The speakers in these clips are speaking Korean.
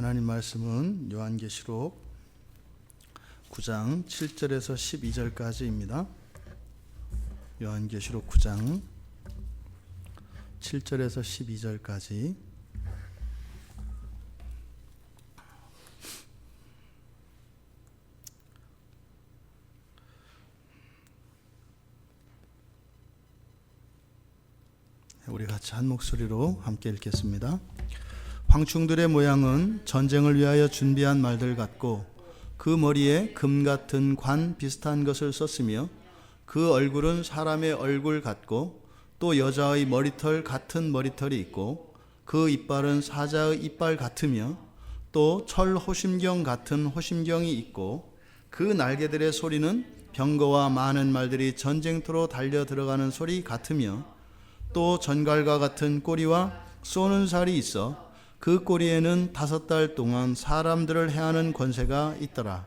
하나님 말씀은 요한계시록 9장 7절에서 12절까지입니다. 요한계시록 9장 7절에서 12절까지. 우리 같이 한 목소리로 함께 읽겠습니다. 황충들의 모양은 전쟁을 위하여 준비한 말들 같고 그 머리에 금 같은 관 비슷한 것을 썼으며 그 얼굴은 사람의 얼굴 같고 또 여자의 머리털 같은 머리털이 있고 그 이빨은 사자의 이빨 같으며 또 철 호심경 같은 호심경이 있고 그 날개들의 소리는 병거와 많은 말들이 전쟁터로 달려 들어가는 소리 같으며 또 전갈과 같은 꼬리와 쏘는 살이 있어 그 꼬리에는 5달 동안 사람들을 해하는 권세가 있더라.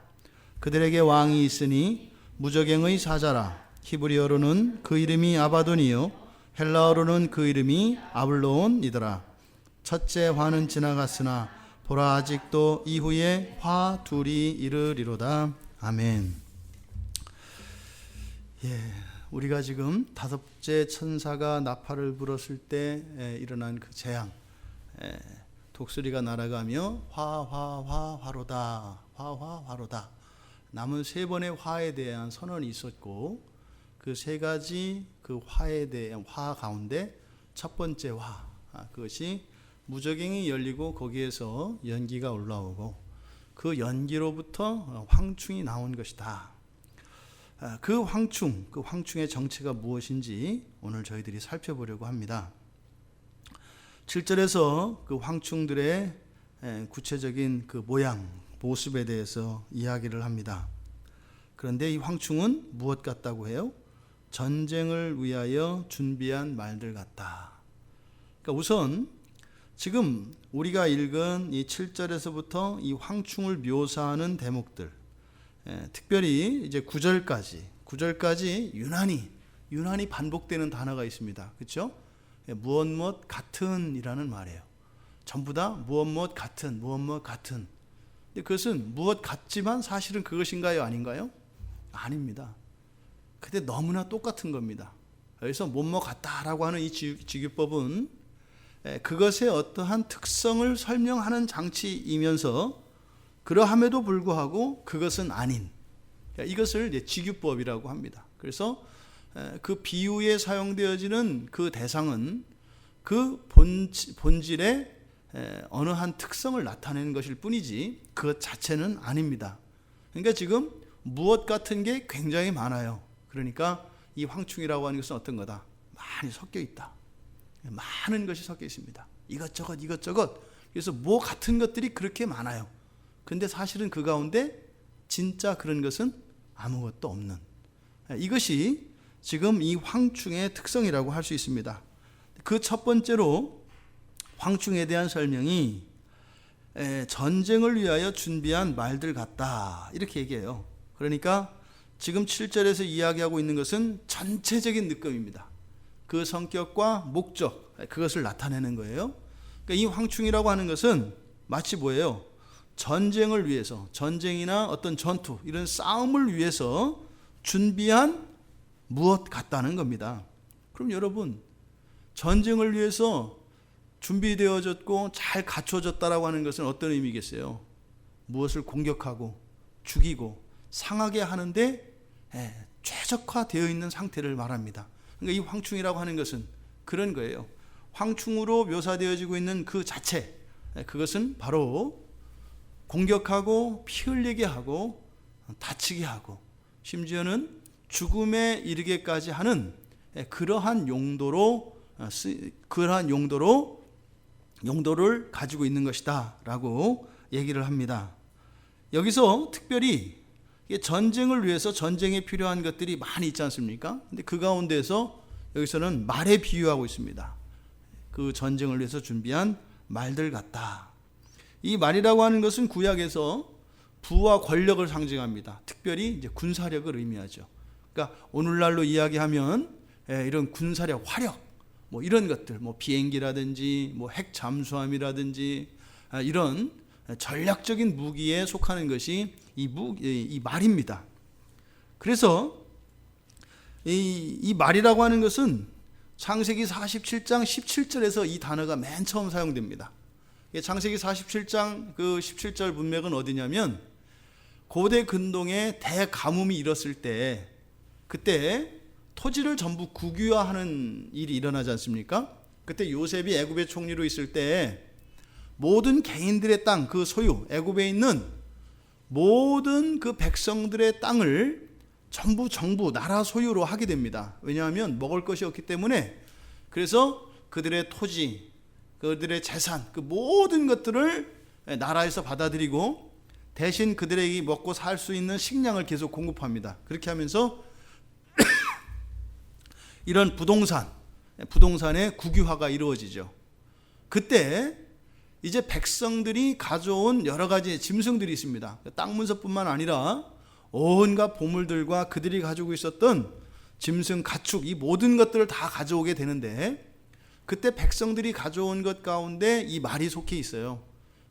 그들에게 왕이 있으니 무저갱의 사자라. 히브리어로는 그 이름이 아바돈이요 헬라어로는 그 이름이 아블로온이더라. 첫째 화는 지나갔으나 보라 아직도 이후에 화 둘이 이르리로다. 아멘. 우리가 지금 5째 천사가 나팔을 불었을 때 일어난 그 재앙, 독수리가 날아가며 화로다, 화로다. 남은 3번의 화에 대한 선언이 있었고 그 3가지 그 화에 대한 화 가운데 첫 번째 화, 그것이 무저갱이 열리고 거기에서 연기가 올라오고 그 연기로부터 황충이 나온 것이다. 그 황충의 정체가 무엇인지 오늘 저희들이 살펴보려고 합니다. 7절에서 그 황충들의 구체적인 그 모양, 모습에 대해서 이야기를 합니다. 그런데 이 황충은 무엇 같다고 해요? 전쟁을 위하여 준비한 말들 같다. 그러니까 우선 지금 우리가 읽은 이 7절에서부터 이 황충을 묘사하는 대목들, 특별히 이제 9절까지 유난히 반복되는 단어가 있습니다. 그렇죠? 무엇 같은이라는 말이에요. 전부 다 무엇 같은. 근데 그것은 무엇 같지만 사실은 그것인가요, 아닌가요? 아닙니다. 근데 너무나 똑같은 겁니다. 여기서 무엇 같다라고 하는 이 직유법은 그것의 어떠한 특성을 설명하는 장치이면서 그러함에도 불구하고 그것은 아닌, 이것을 직유법이라고 합니다. 그래서 그 비유에 사용되어지는 그 대상은 그 본질의 어느 한 특성을 나타내는 것일 뿐이지 그것 자체는 아닙니다. 그러니까 지금 무엇 같은 게 굉장히 많아요. 그러니까 이 황충이라고 하는 것은 어떤 거다? 많이 섞여 있다. 많은 것이 섞여 있습니다. 이것저것. 그래서 뭐 같은 것들이 그렇게 많아요. 근데 사실은 그 가운데 진짜 그런 것은 아무것도 없는, 이것이 지금 이 황충의 특성이라고 할 수 있습니다. 그 첫 번째로 황충에 대한 설명이 전쟁을 위하여 준비한 말들 같다, 이렇게 얘기해요. 그러니까 지금 7절에서 이야기하고 있는 것은 전체적인 느낌입니다. 그 성격과 목적, 그것을 나타내는 거예요. 그러니까 이 황충이라고 하는 것은 마치 뭐예요? 전쟁을 위해서, 전쟁이나 어떤 전투, 이런 싸움을 위해서 준비한 무엇 같다는 겁니다. 그럼 여러분, 전쟁을 위해서 준비되어졌고 잘 갖춰졌다라고 하는 것은 어떤 의미겠어요? 무엇을 공격하고 죽이고 상하게 하는데 최적화되어 있는 상태를 말합니다. 그러니까 이 황충이라고 하는 것은 그런 거예요. 황충으로 묘사되어지고 있는 그 자체, 그것은 바로 공격하고 피 흘리게 하고 다치게 하고 심지어는 죽음에 이르게까지 하는 그러한 용도를 가지고 있는 것이다 라고 얘기를 합니다. 여기서 특별히 전쟁을 위해서 전쟁에 필요한 것들이 많이 있지 않습니까? 근데 그 가운데서 여기서는 말에 비유하고 있습니다. 그 전쟁을 위해서 준비한 말들 같다. 이 말이라고 하는 것은 구약에서 부와 권력을 상징합니다. 특별히 이제 군사력을 의미하죠. 그러니까 오늘날로 이야기하면 이런 군사력, 화력, 뭐 이런 것들, 뭐 비행기라든지 뭐 핵 잠수함이라든지 이런 전략적인 무기에 속하는 것이 이 말입니다. 그래서 이 말이라고 하는 것은 창세기 47장 17절에서 이 단어가 맨 처음 사용됩니다. 창세기 47장 그 17절 문맥은 어디냐면, 고대 근동에 대가뭄이 일었을 때, 그때 토지를 전부 국유화하는 일이 일어나지 않습니까? 그때 요셉이 애굽의 총리로 있을 때 모든 개인들의 땅, 그 소유, 애굽에 있는 모든 그 백성들의 땅을 전부 정부, 나라 소유로 하게 됩니다. 왜냐하면 먹을 것이 없기 때문에. 그래서 그들의 토지, 그들의 재산, 그 모든 것들을 나라에서 받아들이고 대신 그들에게 먹고 살 수 있는 식량을 계속 공급합니다. 그렇게 하면서 이런 부동산의 국유화가 이루어지죠. 그때 이제 백성들이 가져온 여러 가지 짐승들이 있습니다. 땅 문서뿐만 아니라 온갖 보물들과 그들이 가지고 있었던 짐승, 가축, 이 모든 것들을 다 가져오게 되는데, 그때 백성들이 가져온 것 가운데 이 말이 속해 있어요.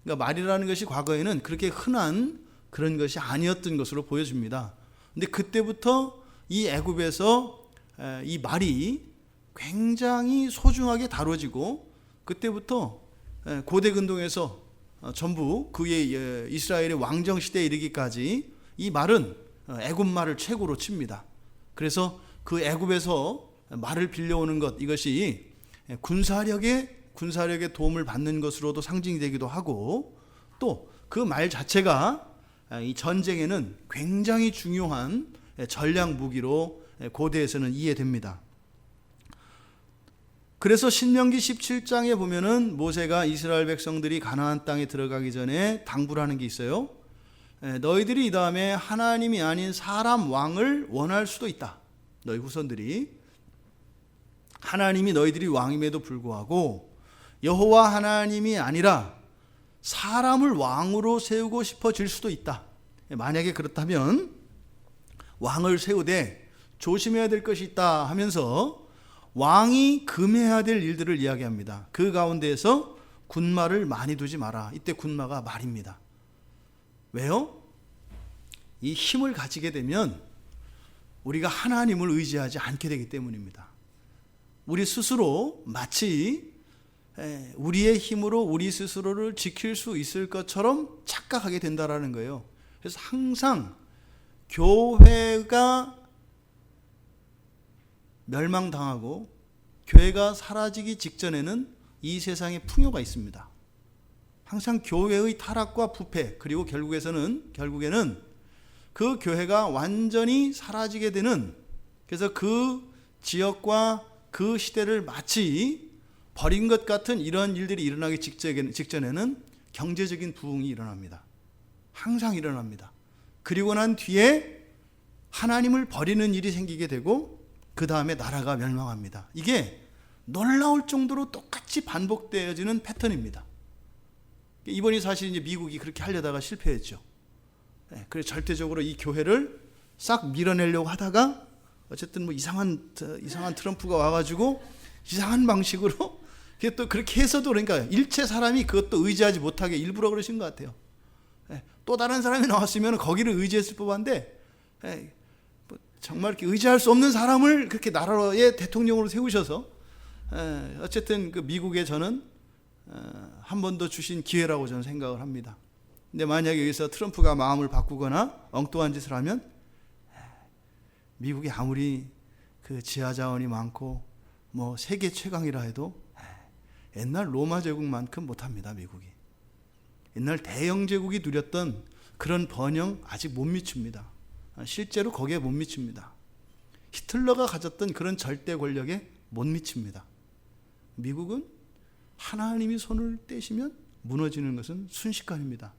그러니까 말이라는 것이 과거에는 그렇게 흔한 그런 것이 아니었던 것으로 보여집니다. 근데 그때부터 이 애굽에서 이 말이 굉장히 소중하게 다뤄지고, 그때부터 고대 근동에서 전부 그의 이스라엘의 왕정 시대에 이르기까지 이 말은 애굽 말을 최고로 칩니다. 그래서 그 애굽에서 말을 빌려오는 것, 이것이 군사력의 도움을 받는 것으로도 상징이 되기도 하고, 또 그 말 자체가 이 전쟁에는 굉장히 중요한 전략 무기로 고대에서는 이해됩니다. 그래서 신명기 17장에 보면은 모세가 이스라엘 백성들이 가나안 땅에 들어가기 전에 당부를 하는 게 있어요. 너희들이 이 다음에 하나님이 아닌 사람 왕을 원할 수도 있다. 너희 후손들이 하나님이 너희들이 왕임에도 불구하고 여호와 하나님이 아니라 사람을 왕으로 세우고 싶어질 수도 있다. 만약에 그렇다면 왕을 세우되 조심해야 될 것이 있다 하면서 왕이 금해야 될 일들을 이야기합니다. 그 가운데에서 군마를 많이 두지 마라. 이때 군마가 말입니다. 왜요? 이 힘을 가지게 되면 우리가 하나님을 의지하지 않게 되기 때문입니다. 우리 스스로 마치 우리의 힘으로 우리 스스로를 지킬 수 있을 것처럼 착각하게 된다라는 거예요. 그래서 항상 교회가 멸망당하고 교회가 사라지기 직전에는 이 세상에 풍요가 있습니다. 항상 교회의 타락과 부패, 그리고 결국에는 그 교회가 완전히 사라지게 되는, 그래서 그 지역과 그 시대를 마치 버린 것 같은 이런 일들이 일어나기 직전에는 경제적인 부흥이 일어납니다. 항상 일어납니다. 그리고 난 뒤에 하나님을 버리는 일이 생기게 되고 그 다음에 나라가 멸망합니다. 이게 놀라울 정도로 똑같이 반복되어지는 패턴입니다. 이번이 사실 이제 미국이 그렇게 하려다가 실패했죠. 그래서 절대적으로 이 교회를 싹 밀어내려고 하다가 어쨌든 뭐 이상한 트럼프가 와가지고 이상한 방식으로 또 그렇게 해서도, 그러니까 일체 사람이 그것도 의지하지 못하게 일부러 그러신 것 같아요. 또 다른 사람이 나왔으면 거기를 의지했을 법한데 정말 이렇게 의지할 수 없는 사람을 그렇게 나라의 대통령으로 세우셔서 어쨌든 그 미국에 저는 한 번 더 주신 기회라고 저는 생각을 합니다. 근데 만약에 여기서 트럼프가 마음을 바꾸거나 엉뚱한 짓을 하면 미국이 아무리 그 지하 자원이 많고 뭐 세계 최강이라 해도 옛날 로마 제국만큼 못합니다. 미국이 옛날 대영 제국이 누렸던 그런 번영 아직 못 미칩니다. 실제로 거기에 못 미칩니다. 히틀러가 가졌던 그런 절대 권력에 못 미칩니다. 미국은 하나님이 손을 떼시면 무너지는 것은 순식간입니다.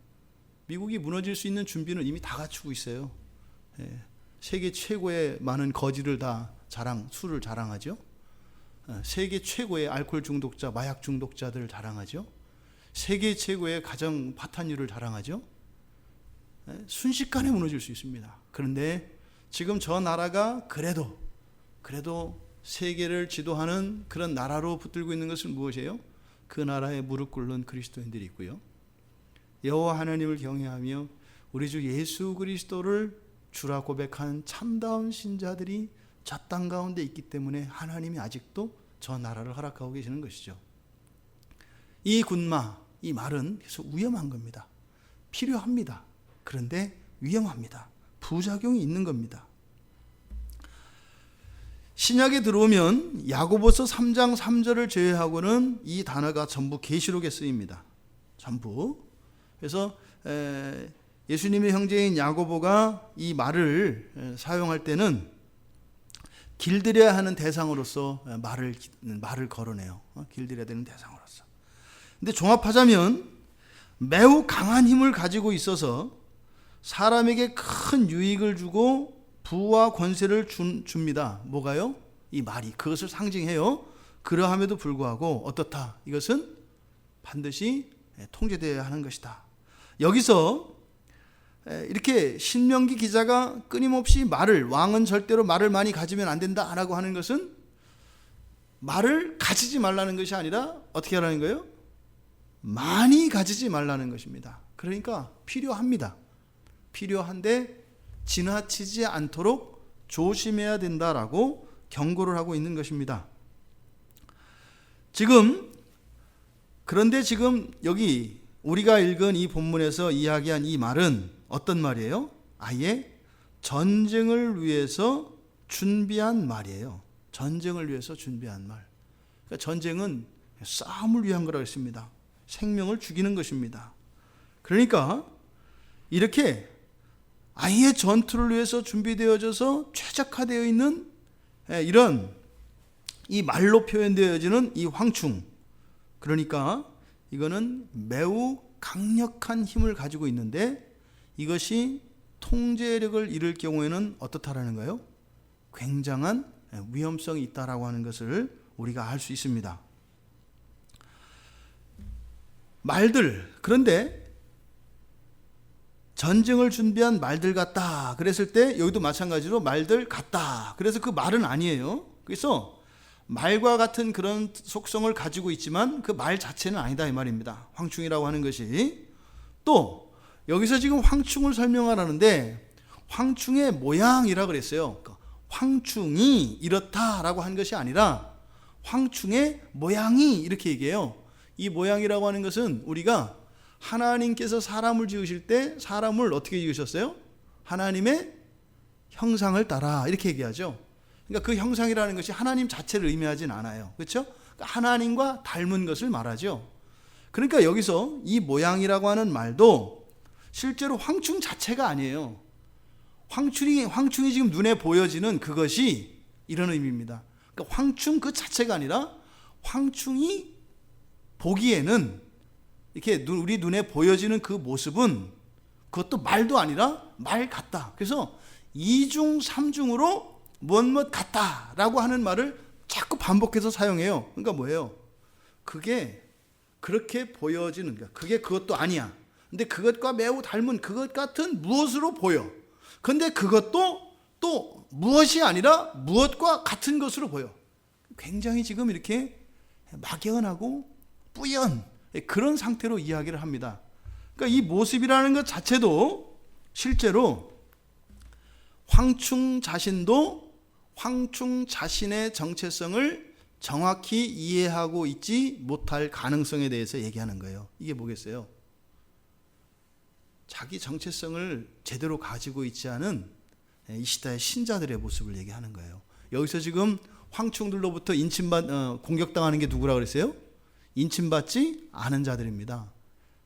미국이 무너질 수 있는 준비는 이미 다 갖추고 있어요. 세계 최고의 많은 거지를 다 술을 자랑하죠. 세계 최고의 알코올 중독자, 마약 중독자들을 자랑하죠. 세계 최고의 가정 파탄율을 자랑하죠. 순식간에 무너질 수 있습니다. 그런데 지금 저 나라가 그래도 세계를 지도하는 그런 나라로 붙들고 있는 것은 무엇이에요? 그 나라에 무릎 꿇는 그리스도인들이 있고요. 여호와 하나님을 경외하며 우리 주 예수 그리스도를 주라 고백한 참다운 신자들이 저 땅 가운데 있기 때문에 하나님이 아직도 저 나라를 허락하고 계시는 것이죠. 이 군마, 이 말은 계속 위험한 겁니다. 필요합니다. 그런데 위험합니다. 부작용이 있는 겁니다. 신약에 들어오면 야고보서 3장 3절을 제외하고는 이 단어가 전부 계시록에 쓰입니다. 전부. 그래서 예수님의 형제인 야고보가 이 말을 사용할 때는 길들여야 하는 대상으로서 말을 거론해요. 길들여야 되는 대상으로서. 근데 종합하자면 매우 강한 힘을 가지고 있어서 사람에게 큰 유익을 주고 부와 권세를 줍니다. 뭐가요? 이 말이 그것을 상징해요. 그러함에도 불구하고 어떻다? 이것은 반드시 통제되어야 하는 것이다. 여기서 이렇게 신명기 기자가 끊임없이 왕은 절대로 말을 많이 가지면 안 된다라고 하는 것은 말을 가지지 말라는 것이 아니라 어떻게 하라는 거예요? 많이 가지지 말라는 것입니다. 그러니까 필요합니다. 필요한데 지나치지 않도록 조심해야 된다라고 경고를 하고 있는 것입니다. 그런데 지금 여기 우리가 읽은 이 본문에서 이야기한 이 말은 어떤 말이에요? 아예 전쟁을 위해서 준비한 말이에요. 전쟁을 위해서 준비한 말. 그러니까 전쟁은 싸움을 위한 거라고 했습니다. 생명을 죽이는 것입니다. 그러니까 이렇게 아예 전투를 위해서 준비되어져서 최적화되어 있는 이런 이 말로 표현되어지는 이 황충. 그러니까 이거는 매우 강력한 힘을 가지고 있는데 이것이 통제력을 잃을 경우에는 어떻다라는 거예요? 굉장한 위험성이 있다라고 하는 것을 우리가 알 수 있습니다. 그런데 전쟁을 준비한 말들 같다 그랬을 때 여기도 마찬가지로 말들 같다. 그래서 그 말은 아니에요. 그래서 말과 같은 그런 속성을 가지고 있지만 그 말 자체는 아니다 이 말입니다. 황충이라고 하는 것이. 또 여기서 지금 황충을 설명하라는데 황충의 모양이라고 그랬어요. 황충이 이렇다라고 한 것이 아니라 황충의 모양이 이렇게 얘기해요. 이 모양이라고 하는 것은 우리가 하나님께서 사람을 지으실 때 사람을 어떻게 지으셨어요? 하나님의 형상을 따라 이렇게 얘기하죠. 그러니까 그 형상이라는 것이 하나님 자체를 의미하진 않아요. 그렇죠? 그러니까 하나님과 닮은 것을 말하죠. 그러니까 여기서 이 모양이라고 하는 말도 실제로 황충 자체가 아니에요. 황충이 지금 눈에 보여지는 그것이 이런 의미입니다. 그러니까 황충 그 자체가 아니라 황충이 보기에는 이렇게 우리 눈에 보여지는 그 모습은 그것도 말도 아니라 말 같다. 그래서 이중 삼중으로 무엇 같다라고 하는 말을 자꾸 반복해서 사용해요. 그러니까 뭐예요? 그게 그렇게 보여지는 거야. 그게 그것도 아니야. 근데 그것과 매우 닮은 그것 같은 무엇으로 보여. 근데 그것도 또 무엇이 아니라 무엇과 같은 것으로 보여. 굉장히 지금 이렇게 막연하고 뿌연 그런 상태로 이야기를 합니다. 그러니까 이 모습이라는 것 자체도 실제로 황충 자신도 황충 자신의 정체성을 정확히 이해하고 있지 못할 가능성에 대해서 얘기하는 거예요. 이게 뭐겠어요? 자기 정체성을 제대로 가지고 있지 않은 이 시대의 신자들의 모습을 얘기하는 거예요. 여기서 지금 황충들로부터 공격당하는 게 누구라고 그랬어요? 인침받지 않은 자들입니다.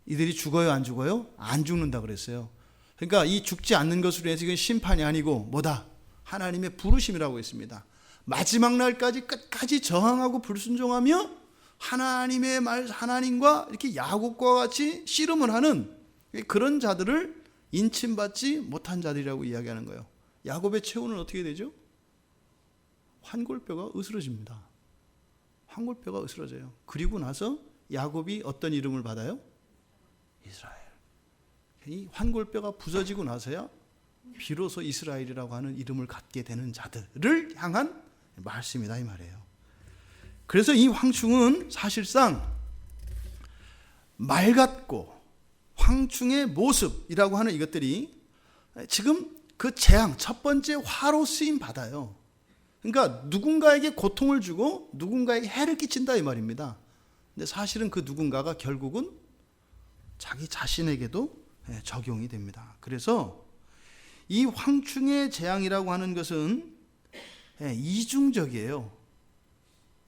이들이 죽어요, 안 죽어요? 안 죽는다 그랬어요. 그러니까 이 죽지 않는 것으로 해서 이건 심판이 아니고 뭐다? 하나님의 부르심이라고 했습니다. 마지막 날까지 끝까지 저항하고 불순종하며 하나님의 말, 하나님과 이렇게 야곱과 같이 씨름을 하는 그런 자들을 인침받지 못한 자들이라고 이야기하는 거예요. 야곱의 최후는 어떻게 되죠? 환골뼈가 으스러집니다. 환골뼈가 으스러져요. 그리고 나서 야곱이 어떤 이름을 받아요? 이스라엘. 이 환골뼈가 부서지고 나서야 비로소 이스라엘이라고 하는 이름을 갖게 되는 자들을 향한 말씀이다 이 말이에요. 그래서 이 황충은 사실상 말 같고 황충의 모습이라고 하는 이것들이 지금 그 재앙, 첫 번째 화로 쓰임 받아요. 그러니까 누군가에게 고통을 주고 누군가에게 해를 끼친다 이 말입니다. 근데 사실은 그 누군가가 결국은 자기 자신에게도 적용이 됩니다. 그래서 이 황충의 재앙이라고 하는 것은 이중적이에요.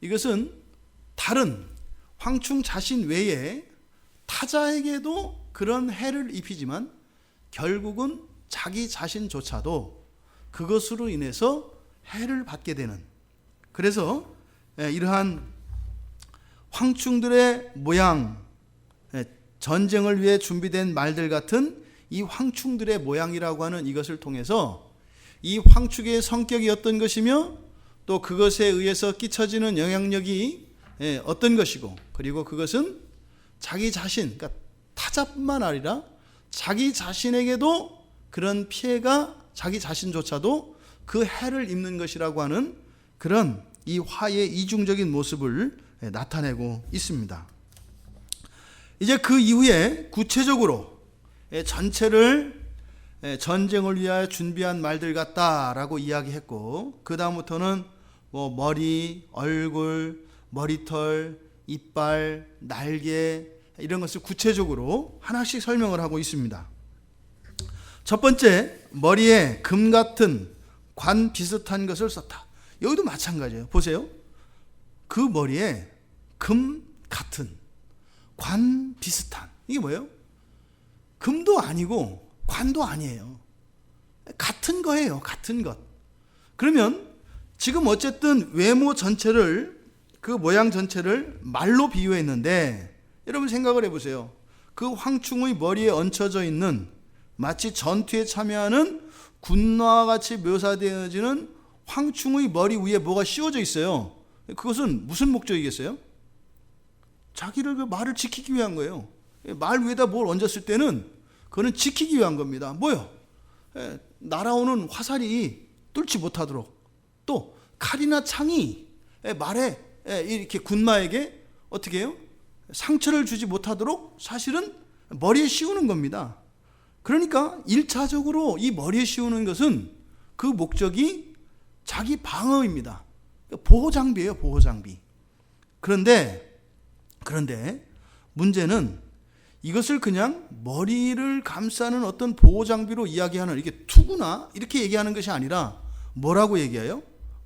이것은 다른 황충 자신 외에 타자에게도 그런 해를 입히지만 결국은 자기 자신조차도 그것으로 인해서 해를 받게 되는, 그래서 이러한 황충들의 모양, 전쟁을 위해 준비된 말들 같은 이 황충들의 모양이라고 하는 이것을 통해서 이 황충의 성격이 어떤 것이며 또 그것에 의해서 끼쳐지는 영향력이 어떤 것이고, 그리고 그것은 자기 자신, 그러니까 타자뿐만 아니라 자기 자신에게도 그런 피해가 자기 자신조차도 그 해를 입는 것이라고 하는 그런 이 화의 이중적인 모습을 나타내고 있습니다. 이제 그 이후에 구체적으로 전체를 전쟁을 위하여 준비한 말들 같다라고 이야기했고, 그 다음부터는 뭐 머리, 얼굴, 머리털, 이빨, 날개 이런 것을 구체적으로 하나씩 설명을 하고 있습니다. 첫 번째, 머리에 금 같은 관 비슷한 것을 썼다. 여기도 마찬가지예요. 보세요. 그 머리에 금 같은 관 비슷한, 이게 뭐예요? 금도 아니고 관도 아니에요. 같은 거예요. 같은 것. 그러면 지금 어쨌든 외모 전체를, 그 모양 전체를 말로 비유했는데, 여러분 생각을 해보세요. 그 황충의 머리에 얹혀져 있는 마치 전투에 참여하는 군나와 같이 묘사되어지는 황충의 머리 위에 뭐가 씌워져 있어요. 그것은 무슨 목적이겠어요? 자기를, 그 말을 지키기 위한 거예요. 말 위에다 뭘 얹었을 때는 그거는 지키기 위한 겁니다. 뭐요? 날아오는 화살이 뚫지 못하도록, 또 칼이나 창이 말에 이렇게 군마에게 어떻게 해요? 상처를 주지 못하도록 사실은 머리에 씌우는 겁니다. 그러니까 1차적으로 이 머리에 씌우는 것은 그 목적이 자기 방어입니다. 보호장비예요. 보호장비. 그런데 문제는 이것을 그냥 머리를 감싸는 어떤 보호장비로 이야기하는, 이게 투구나 이렇게 얘기하는 것이 아니라 뭐라고 얘기해요?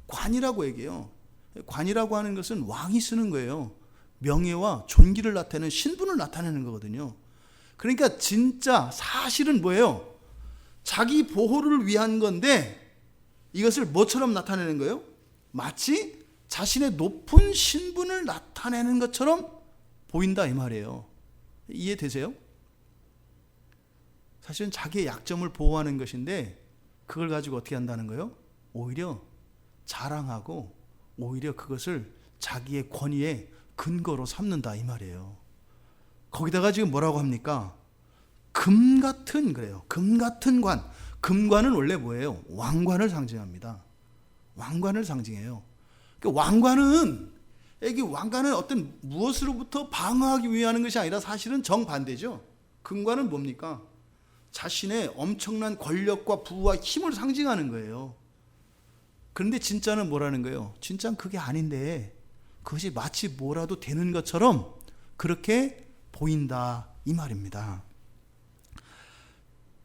관이라고 얘기해요. 관이라고 하는 것은 왕이 쓰는 거예요. 명예와 존귀를 나타내는, 신분을 나타내는 거거든요. 그러니까 진짜 사실은 뭐예요? 자기 보호를 위한 건데 이것을 뭐처럼 나타내는 거예요? 마치 자신의 높은 신분을 나타내는 것처럼 보인다 이 말이에요. 이해되세요? 사실은 자기의 약점을 보호하는 것인데 그걸 가지고 어떻게 한다는 거예요? 오히려 자랑하고 오히려 그것을 자기의 권위의 근거로 삼는다 이 말이에요. 거기다가 지금 뭐라고 합니까? 금 같은, 그래요. 금 같은 관. 금관은 원래 뭐예요? 왕관을 상징합니다. 왕관을 상징해요. 왕관은 어떤 무엇으로부터 방어하기 위한 것이 아니라 사실은 정반대죠. 금관은 뭡니까? 자신의 엄청난 권력과 부와 힘을 상징하는 거예요. 그런데 진짜는 뭐라는 거예요? 진짜는 그게 아닌데 그것이 마치 뭐라도 되는 것처럼 그렇게 보인다 이 말입니다.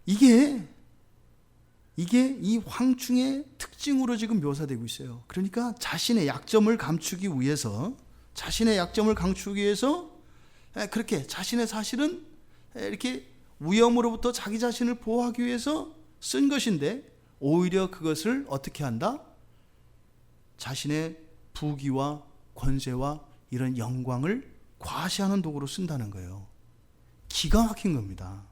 이게 이 황충의 특징으로 지금 묘사되고 있어요. 그러니까 자신의 약점을 감추기 위해서 그렇게 자신의 사실은 이렇게 위험으로부터 자기 자신을 보호하기 위해서 쓴 것인데 오히려 그것을 어떻게 한다? 자신의 부귀와 권세와 이런 영광을 과시하는 도구로 쓴다는 거예요. 기가 막힌 겁니다.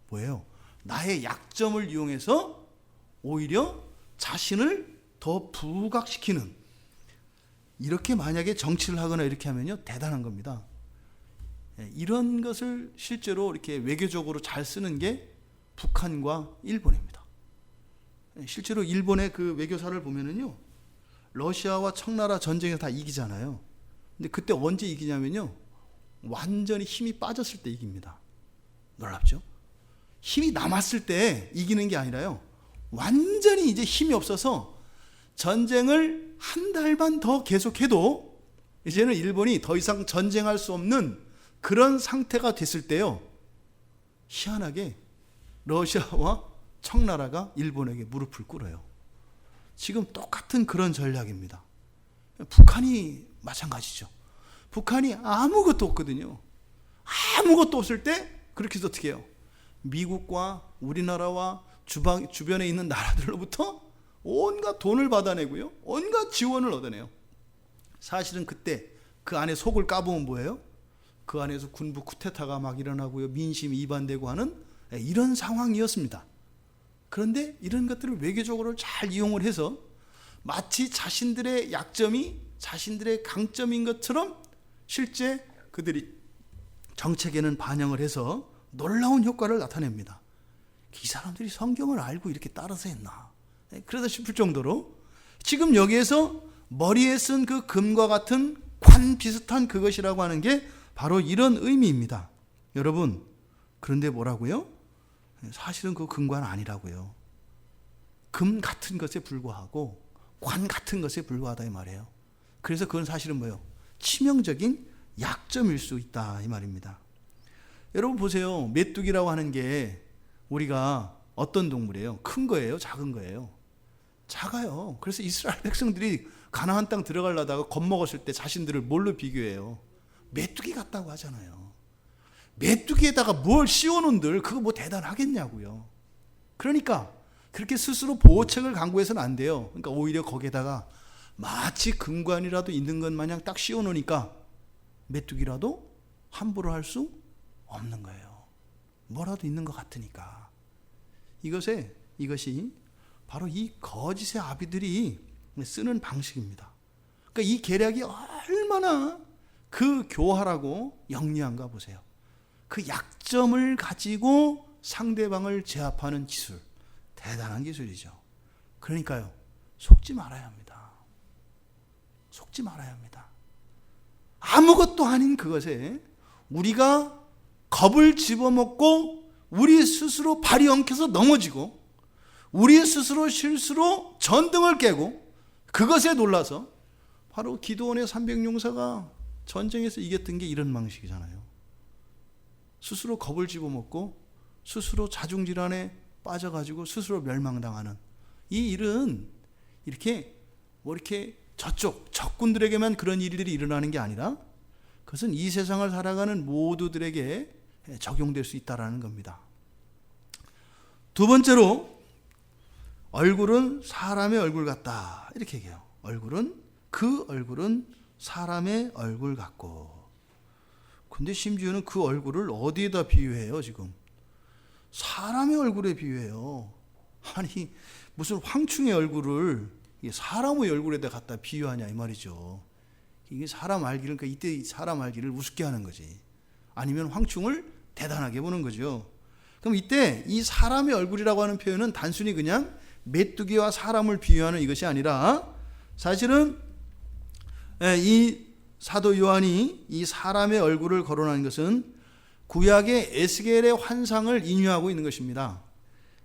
뭐예요? 나의 약점을 이용해서 오히려 자신을 더 부각시키는, 이렇게 만약에 정치를 하거나 이렇게 하면요 대단한 겁니다. 이런 것을 실제로 이렇게 외교적으로 잘 쓰는 게 북한과 일본입니다. 실제로 일본의 그 외교사를 보면은요, 러시아와 청나라 전쟁에서 다 이기잖아요. 근데 그때 언제 이기냐면요, 완전히 힘이 빠졌을 때 이깁니다. 놀랍죠? 힘이 남았을 때 이기는 게 아니라요, 완전히 이제 힘이 없어서 전쟁을 한 달만 더 계속해도 이제는 일본이 더 이상 전쟁할 수 없는 그런 상태가 됐을 때요, 희한하게 러시아와 청나라가 일본에게 무릎을 꿇어요. 지금 똑같은 그런 전략입니다. 북한이 마찬가지죠. 북한이 아무것도 없거든요. 아무것도 없을 때 그렇게 해서 어떻게 해요? 미국과 우리나라와 주변에 있는 나라들로부터 온갖 돈을 받아내고요, 온갖 지원을 얻어내요. 사실은 그때 그 안에 속을 까보면 뭐예요? 그 안에서 군부 쿠데타가 막 일어나고요, 민심이 이반되고 하는 이런 상황이었습니다. 그런데 이런 것들을 외교적으로 잘 이용을 해서 마치 자신들의 약점이 자신들의 강점인 것처럼 실제 그들이 정책에는 반영을 해서 놀라운 효과를 나타냅니다. 이 사람들이 성경을 알고 이렇게 따라서 했나? 그러다 싶을 정도로 지금 여기에서 머리에 쓴 그 금과 같은 관 비슷한 그것이라고 하는 게 바로 이런 의미입니다. 여러분, 그런데 뭐라고요? 사실은 그 금관 아니라고요. 금 같은 것에 불과하고 관 같은 것에 불과하다 이 말이에요. 그래서 그건 사실은 뭐예요? 치명적인 약점일 수 있다 이 말입니다. 여러분 보세요. 메뚜기라고 하는 게 우리가 어떤 동물이에요? 큰 거예요? 작은 거예요? 작아요. 그래서 이스라엘 백성들이 가나안 땅 들어가려다가 겁먹었을 때 자신들을 뭘로 비교해요? 메뚜기 같다고 하잖아요. 메뚜기에다가 뭘 씌워놓은들 그거 뭐 대단하겠냐고요. 그러니까 그렇게 스스로 보호책을 강구해서는 안 돼요. 그러니까 오히려 거기에다가 마치 금관이라도 있는 것 마냥 딱 씌워놓으니까 메뚜기라도 함부로 할 수 없는 거예요. 뭐라도 있는 것 같으니까. 이것이 바로 이 거짓의 아비들이 쓰는 방식입니다. 그러니까 이 계략이 얼마나 그 교활하고 영리한가 보세요. 그 약점을 가지고 상대방을 제압하는 기술, 대단한 기술이죠. 그러니까요, 속지 말아야 합니다. 속지 말아야 합니다. 아무것도 아닌 그것에 우리가 겁을 집어먹고 우리 스스로 발이 엉켜서 넘어지고 우리 스스로 실수로 전등을 깨고 그것에 놀라서 바로 기드온의 300용사가 전쟁에서 이겼던 게 이런 방식이잖아요. 스스로 겁을 집어먹고 스스로 자중질환에 빠져가지고 스스로 멸망당하는 이 일은 이렇게 저쪽 적군들에게만 그런 일들이 일어나는 게 아니라 그것은 이 세상을 살아가는 모두들에게 적용될 수 있다라는 겁니다. 두 번째로 얼굴은 사람의 얼굴 같다 이렇게 얘기해요. 그 얼굴은 사람의 얼굴 같고. 근데 심지어는 그 얼굴을 어디에다 비유해요? 지금 사람의 얼굴에 비유해요. 아니 무슨 황충의 얼굴을 사람의 얼굴에다 갖다 비유하냐 이 말이죠. 이게 사람 알기를, 그러니까 이때 사람 알기를 우습게 하는 거지. 아니면 황충을 대단하게 보는 거죠. 그럼 이때 이 사람의 얼굴이라고 하는 표현은 단순히 그냥 메뚜기와 사람을 비유하는 이것이 아니라 사실은 이 사도 요한이 이 사람의 얼굴을 거론하는 것은 구약의 에스겔의 환상을 인유하고 있는 것입니다.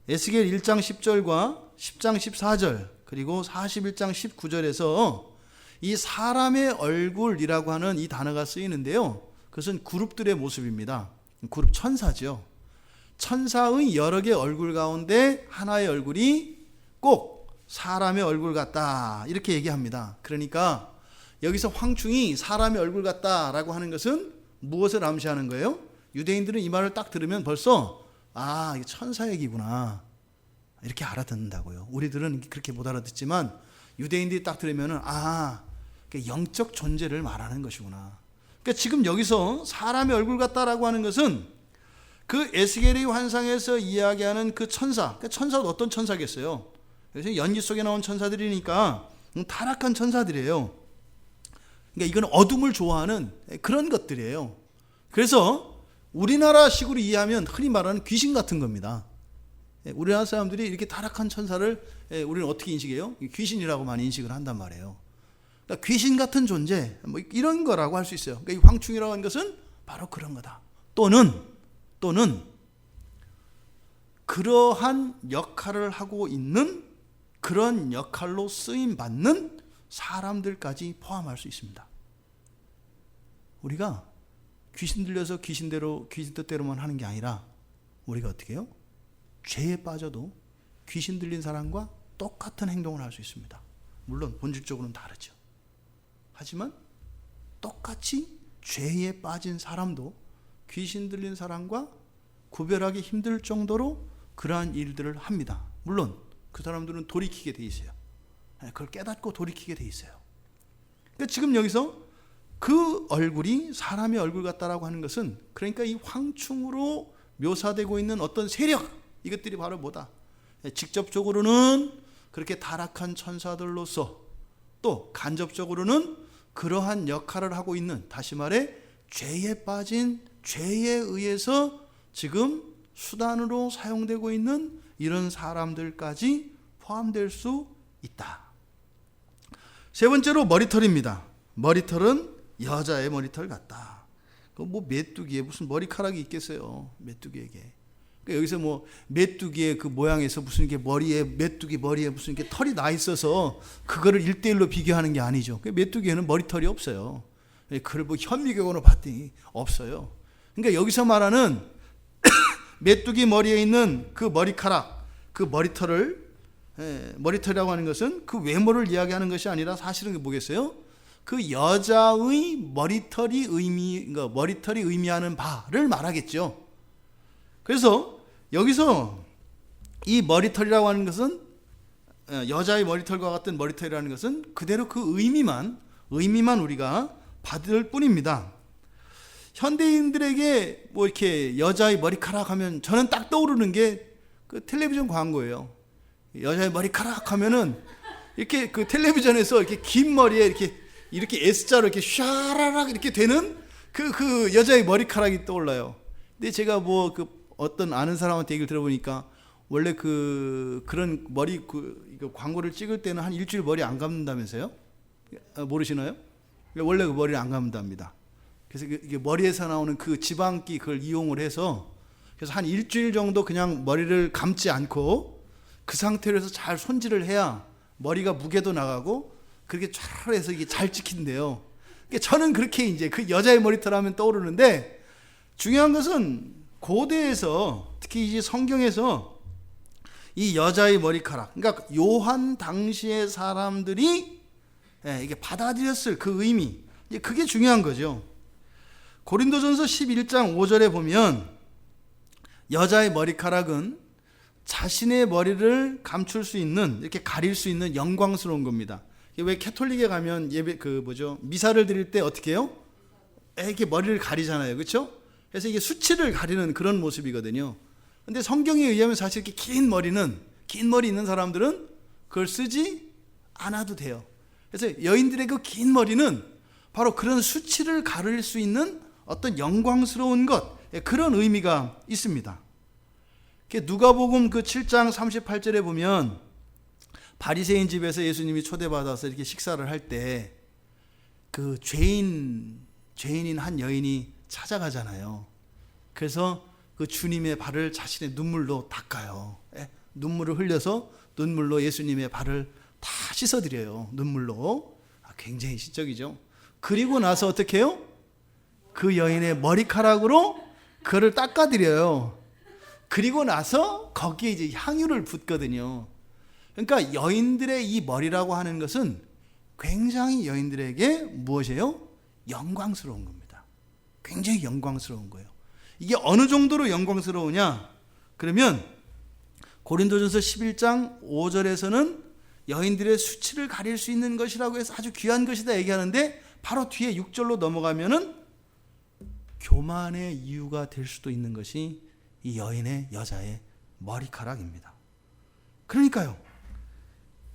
에스겔 1장 10절과 10장 14절 그리고 41장 19절에서 이 사람의 얼굴이라고 하는 이 단어가 쓰이는데요. 그것은 그룹들의 모습입니다. 그룹 천사죠. 천사의 여러 개의 얼굴 가운데 하나의 얼굴이 꼭 사람의 얼굴 같다 이렇게 얘기합니다. 그러니까 여기서 황충이 사람의 얼굴 같다라고 하는 것은 무엇을 암시하는 거예요? 유대인들은 이 말을 딱 들으면 벌써 이게 천사 얘기구나 이렇게 알아듣는다고요. 우리들은 그렇게 못 알아듣지만 유대인들이 딱 들으면 영적 존재를 말하는 것이구나. 그러니까 지금 여기서 사람의 얼굴 같다라고 하는 것은 그 에스겔의 환상에서 이야기하는 그 천사, 그러니까 천사도 어떤 천사겠어요? 그래서 연기 속에 나온 천사들이니까 타락한 천사들이에요. 그러니까 이건 어둠을 좋아하는 그런 것들이에요. 그래서 우리나라 식으로 이해하면 흔히 말하는 귀신 같은 겁니다. 우리나라 사람들이 이렇게 타락한 천사를 우리는 어떻게 인식해요? 귀신이라고 많이 인식을 한단 말이에요. 그러니까 귀신 같은 존재, 뭐 이런 거라고 할 수 있어요. 그러니까 이 황충이라고 하는 것은 바로 그런 거다. 또는 그러한 역할을 하고 있는 그런 역할로 쓰임 받는 사람들까지 포함할 수 있습니다. 우리가 귀신 들려서 귀신 뜻대로만 하는 게 아니라 우리가 어떻게 해요? 죄에 빠져도 귀신 들린 사람과 똑같은 행동을 할 수 있습니다. 물론 본질적으로는 다르죠. 하지만 똑같이 죄에 빠진 사람도 귀신 들린 사람과 구별하기 힘들 정도로 그러한 일들을 합니다. 물론 그 사람들은 돌이키게 돼 있어요. 그걸 깨닫고 돌이키게 돼 있어요. 그러니까 지금 여기서 그 얼굴이 사람의 얼굴 같다라고 하는 것은, 그러니까 이 황충으로 묘사되고 있는 어떤 세력, 이것들이 바로 뭐다? 직접적으로는 그렇게 타락한 천사들로서, 또 간접적으로는 그러한 역할을 하고 있는, 다시 말해 죄에 빠진, 죄에 의해서 지금 수단으로 사용되고 있는 이런 사람들까지 포함될 수 있다. 세 번째로 머리털입니다. 머리털은 여자의 머리털 같다. 뭐 메뚜기에 무슨 머리카락이 있겠어요? 메뚜기에게. 그러니까 여기서 뭐 메뚜기의 그 모양에서 무슨 이게 메뚜기 머리에 무슨 이렇게 털이 나 있어서 그거를 1대1로 비교하는 게 아니죠. 메뚜기에는 머리털이 없어요. 그걸 뭐 현미경으로 봤더니 없어요. 그러니까 여기서 말하는 메뚜기 머리에 있는 그 머리카락, 그 머리털이라고 하는 것은 그 외모를 이야기하는 것이 아니라 사실은 뭐겠어요? 그 여자의 머리털이 의미하는 바를 말하겠죠. 그래서 여기서 이 머리털이라고 하는 것은, 여자의 머리털과 같은 머리털이라는 것은 그대로 그 의미만 우리가 받을 뿐입니다. 현대인들에게 뭐 이렇게 여자의 머리카락 하면 저는 딱 떠오르는 게 그 텔레비전 광고예요. 여자의 머리카락 하면은 이렇게 그 텔레비전에서 이렇게 긴 머리에 이렇게 S자로 이렇게 샤라락 이렇게 되는 그 여자의 머리카락이 떠올라요. 근데 제가 뭐 어떤 아는 사람한테 얘기를 들어보니까 원래 그런 머리 이거 광고를 찍을 때는 한 일주일 머리 안 감는다면서요? 모르시나요? 원래 그 머리를 안 감는답니다. 그래서 이게 머리에서 나오는 그 지방기 그걸 이용을 해서, 그래서 한 일주일 정도 그냥 머리를 감지 않고 그 상태로 해서 잘 손질을 해야 머리가 무게도 나가고 그렇게 잘 해서 이게 잘 찍힌대요. 그러니까 저는 그렇게 이제 그 여자의 머리털 하면 떠오르는데, 중요한 것은 고대에서, 특히 이제 성경에서 이 여자의 머리카락, 그러니까 요한 당시의 사람들이 이게 받아들였을 그 의미, 이제 그게 중요한 거죠. 고린도전서 11장 5절에 보면 여자의 머리카락은 자신의 머리를 감출 수 있는, 이렇게 가릴 수 있는 영광스러운 겁니다. 왜 캐톨릭에 가면 미사를 드릴 때 어떻게 해요? 이렇게 머리를 가리잖아요. 그렇죠? 그래서 이게 수치를 가리는 그런 모습이거든요. 근데 성경에 의하면 사실 이렇게 긴 머리 있는 사람들은 그걸 쓰지 않아도 돼요. 그래서 여인들의 그 긴 머리는 바로 그런 수치를 가릴 수 있는 어떤 영광스러운 것, 그런 의미가 있습니다. 누가복음 그 7장 38절에 보면 바리새인 집에서 예수님이 초대받아서 이렇게 식사를 할 때 그 죄인인 한 여인이 찾아가잖아요. 그래서 그 주님의 발을 자신의 눈물로 닦아요. 눈물을 흘려서 눈물로 예수님의 발을 다 씻어드려요. 눈물로. 굉장히 시적이죠. 그리고 나서 어떻게 해요? 그 여인의 머리카락으로 그를 닦아드려요. 그리고 나서 거기에 이제 향유를 붓거든요. 그러니까 여인들의 이 머리라고 하는 것은 굉장히 여인들에게 무엇이에요? 영광스러운 겁니다. 굉장히 영광스러운 거예요. 이게 어느 정도로 영광스러우냐? 그러면 고린도전서 11장 5절에서는 여인들의 수치를 가릴 수 있는 것이라고 해서 아주 귀한 것이다 얘기하는데, 바로 뒤에 6절로 넘어가면은 교만의 이유가 될 수도 있는 것이 이 여자의 머리카락입니다. 그러니까요,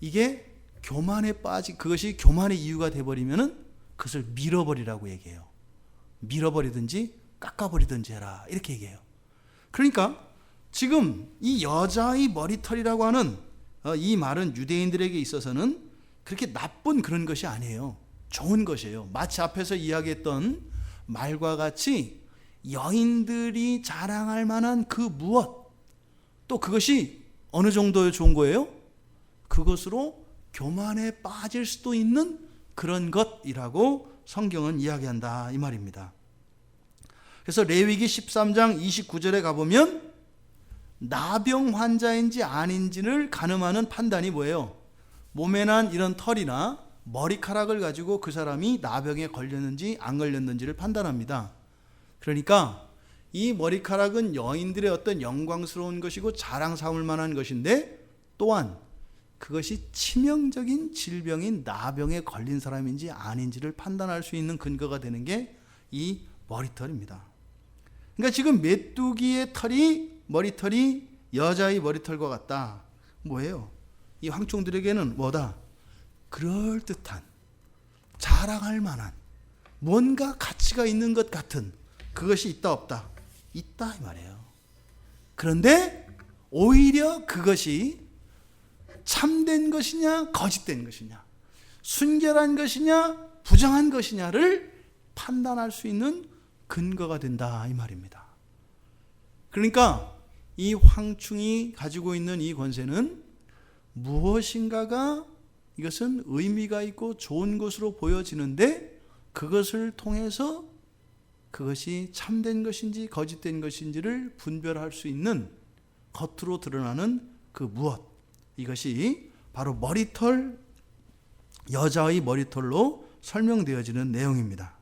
이게 그것이 교만의 이유가 돼버리면은 그것을 밀어버리라고 얘기해요. 밀어버리든지 깎아버리든지 해라, 이렇게 얘기해요. 그러니까 지금 이 여자의 머리털이라고 하는 이 말은 유대인들에게 있어서는 그렇게 나쁜 그런 것이 아니에요. 좋은 것이에요. 마치 앞에서 이야기했던 말과 같이 여인들이 자랑할 만한 그 무엇, 또 그것이 어느 정도 좋은 거예요? 그것으로 교만에 빠질 수도 있는 그런 것이라고 성경은 이야기한다 이 말입니다. 그래서 레위기 13장 29절에 가보면 나병 환자인지 아닌지를 가늠하는 판단이 뭐예요? 몸에 난 이런 털이나 머리카락을 가지고 그 사람이 나병에 걸렸는지 안 걸렸는지를 판단합니다. 그러니까 이 머리카락은 여인들의 어떤 영광스러운 것이고 자랑 삼을 만한 것인데, 또한 그것이 치명적인 질병인 나병에 걸린 사람인지 아닌지를 판단할 수 있는 근거가 되는 게 이 머리털입니다. 그러니까 지금 메뚜기의 머리털이 여자의 머리털과 같다. 뭐예요? 이 황충들에게는 뭐다? 그럴듯한, 자랑할 만한, 뭔가 가치가 있는 것 같은 그것이 있다 없다? 있다 이 말이에요. 그런데 오히려 그것이 참된 것이냐 거짓된 것이냐, 순결한 것이냐 부정한 것이냐를 판단할 수 있는 근거가 된다 이 말입니다. 그러니까 이 황충이 가지고 있는 이 권세는 무엇인가가, 이것은 의미가 있고 좋은 것으로 보여지는데, 그것을 통해서 그것이 참된 것인지 거짓된 것인지를 분별할 수 있는 겉으로 드러나는 그 무엇, 이것이 바로 머리털, 여자의 머리털로 설명되어지는 내용입니다.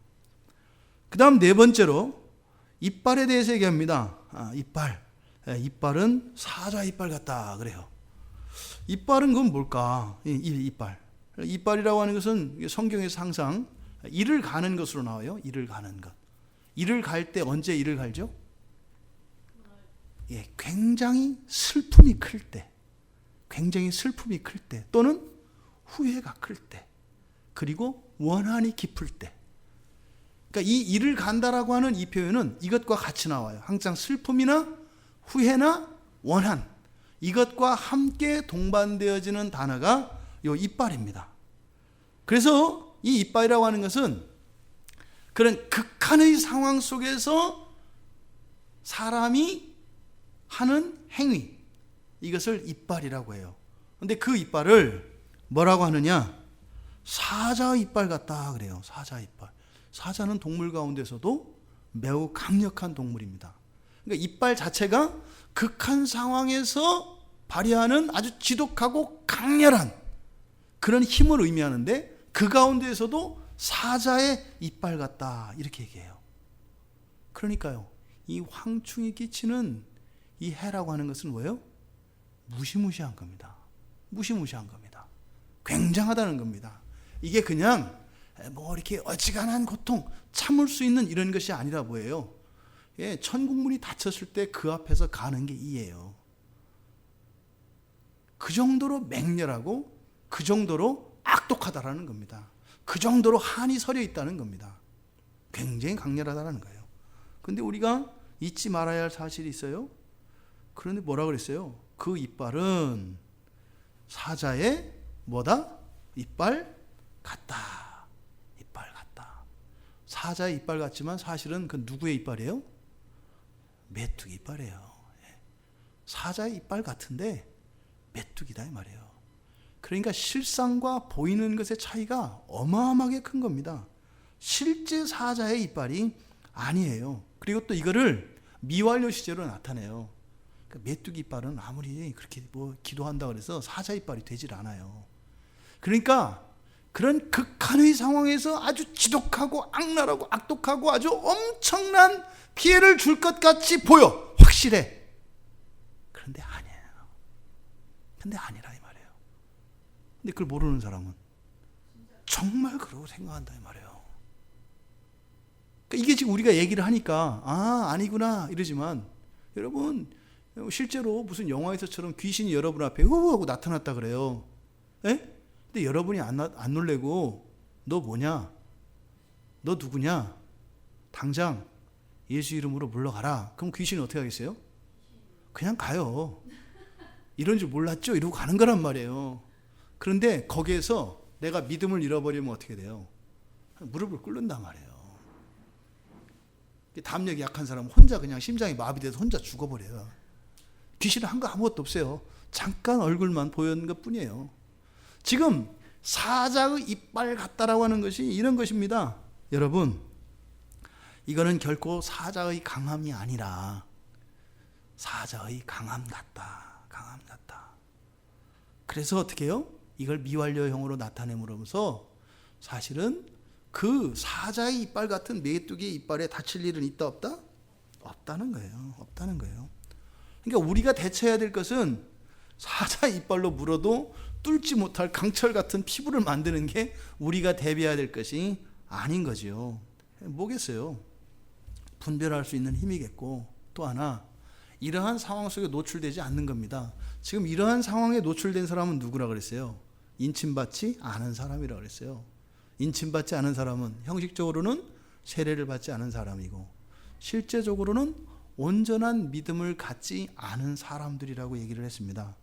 그 다음 네 번째로 이빨에 대해서 얘기합니다. 이빨은 사자 이빨 같다 그래요. 이빨은 그건 뭘까? 이빨이라고 하는 것은 성경에서 항상 이를 가는 것으로 나와요. 이를 가는 것. 이를 갈 때 언제 이를 갈죠? 굉장히 슬픔이 클 때, 또는 후회가 클 때, 그리고 원한이 깊을 때. 그러니까 이 이를 간다라고 하는 이 표현은 이것과 같이 나와요. 항상 슬픔이나 후회나 원한, 이것과 함께 동반되어지는 단어가 이 이빨입니다. 그래서 이 이빨이라고 하는 것은 그런 극한의 상황 속에서 사람이 하는 행위, 이것을 이빨이라고 해요. 그런데 그 이빨을 뭐라고 하느냐? 사자의 이빨 같다 그래요. 사자 이빨. 사자는 동물 가운데서도 매우 강력한 동물입니다. 그러니까 이빨 자체가 극한 상황에서 발휘하는 아주 지독하고 강렬한 그런 힘을 의미하는데, 그 가운데에서도 사자의 이빨 같다 이렇게 얘기해요. 그러니까요, 이 황충이 끼치는 이 해라고 하는 것은 뭐예요? 무시무시한 겁니다. 무시무시한 겁니다. 굉장하다는 겁니다. 이게 그냥 이렇게 어지간한 고통 참을 수 있는 이런 것이 아니라 뭐예요? 천국문이 닫혔을 때 그 앞에서 가는 게 이예요. 그 정도로 맹렬하고 그 정도로 악독하다라는 겁니다. 그 정도로 한이 서려 있다는 겁니다. 굉장히 강렬하다는 거예요. 그런데 우리가 잊지 말아야 할 사실이 있어요. 그런데 뭐라 그랬어요? 그 이빨은 사자의 뭐다? 이빨 같다. 이빨 같다. 사자의 이빨 같지만 사실은 그 누구의 이빨이에요? 메뚜기 이빨이에요. 사자의 이빨 같은데 메뚜기다 이 말이에요. 그러니까 실상과 보이는 것의 차이가 어마어마하게 큰 겁니다. 실제 사자의 이빨이 아니에요. 그리고 또 이거를 미완료 시제로 나타내요. 그러니까 메뚜기 이빨은 아무리 그렇게 기도한다고 해서 사자 이빨이 되질 않아요. 그러니까 그런 극한의 상황에서 아주 지독하고 악랄하고 악독하고 아주 엄청난 피해를 줄 것 같이 보여. 확실해. 그런데 아니에요. 근데 아니라 이 말이에요. 근데 그걸 모르는 사람은 정말 그러고 생각한다 이 말이에요. 그러니까 이게 지금 우리가 얘기를 하니까 아니구나 이러지만, 여러분 실제로 무슨 영화에서처럼 귀신이 여러분 앞에 하고 나타났다 그래요. 근데 여러분이 안 놀래고 너 뭐냐? 너 누구냐? 당장 예수 이름으로 물러가라. 그럼 귀신이 어떻게 하겠어요? 그냥 가요. 이런 줄 몰랐죠? 이러고 가는 거란 말이에요. 그런데 거기에서 내가 믿음을 잃어버리면 어떻게 돼요? 무릎을 꿇는단 말이에요. 담력이 약한 사람은 혼자 그냥 심장이 마비돼서 혼자 죽어버려요. 귀신은 한 거 아무것도 없어요. 잠깐 얼굴만 보였는 것 뿐이에요. 지금 사자의 이빨 같다라고 하는 것이 이런 것입니다. 여러분, 이거는 결코 사자의 강함이 아니라 사자의 강함 같다. 강함 같다. 그래서 어떻게 해요? 이걸 미완료형으로 나타내므로써 사실은 그 사자의 이빨 같은 메뚜기의 이빨에 다칠 일은 있다 없다? 없다는 거예요. 없다는 거예요. 그러니까 우리가 대처해야 될 것은 사자의 이빨로 물어도 뚫지 못할 강철 같은 피부를 만드는 게 우리가 대비해야 될 것이 아닌 거죠. 뭐겠어요? 분별할 수 있는 힘이겠고, 또 하나 이러한 상황 속에 노출되지 않는 겁니다. 지금 이러한 상황에 노출된 사람은 누구라 그랬어요? 인침받지 않은 사람이라 그랬어요. 인침받지 않은 사람은 형식적으로는 세례를 받지 않은 사람이고 실제적으로는 온전한 믿음을 갖지 않은 사람들이라고 얘기를 했습니다.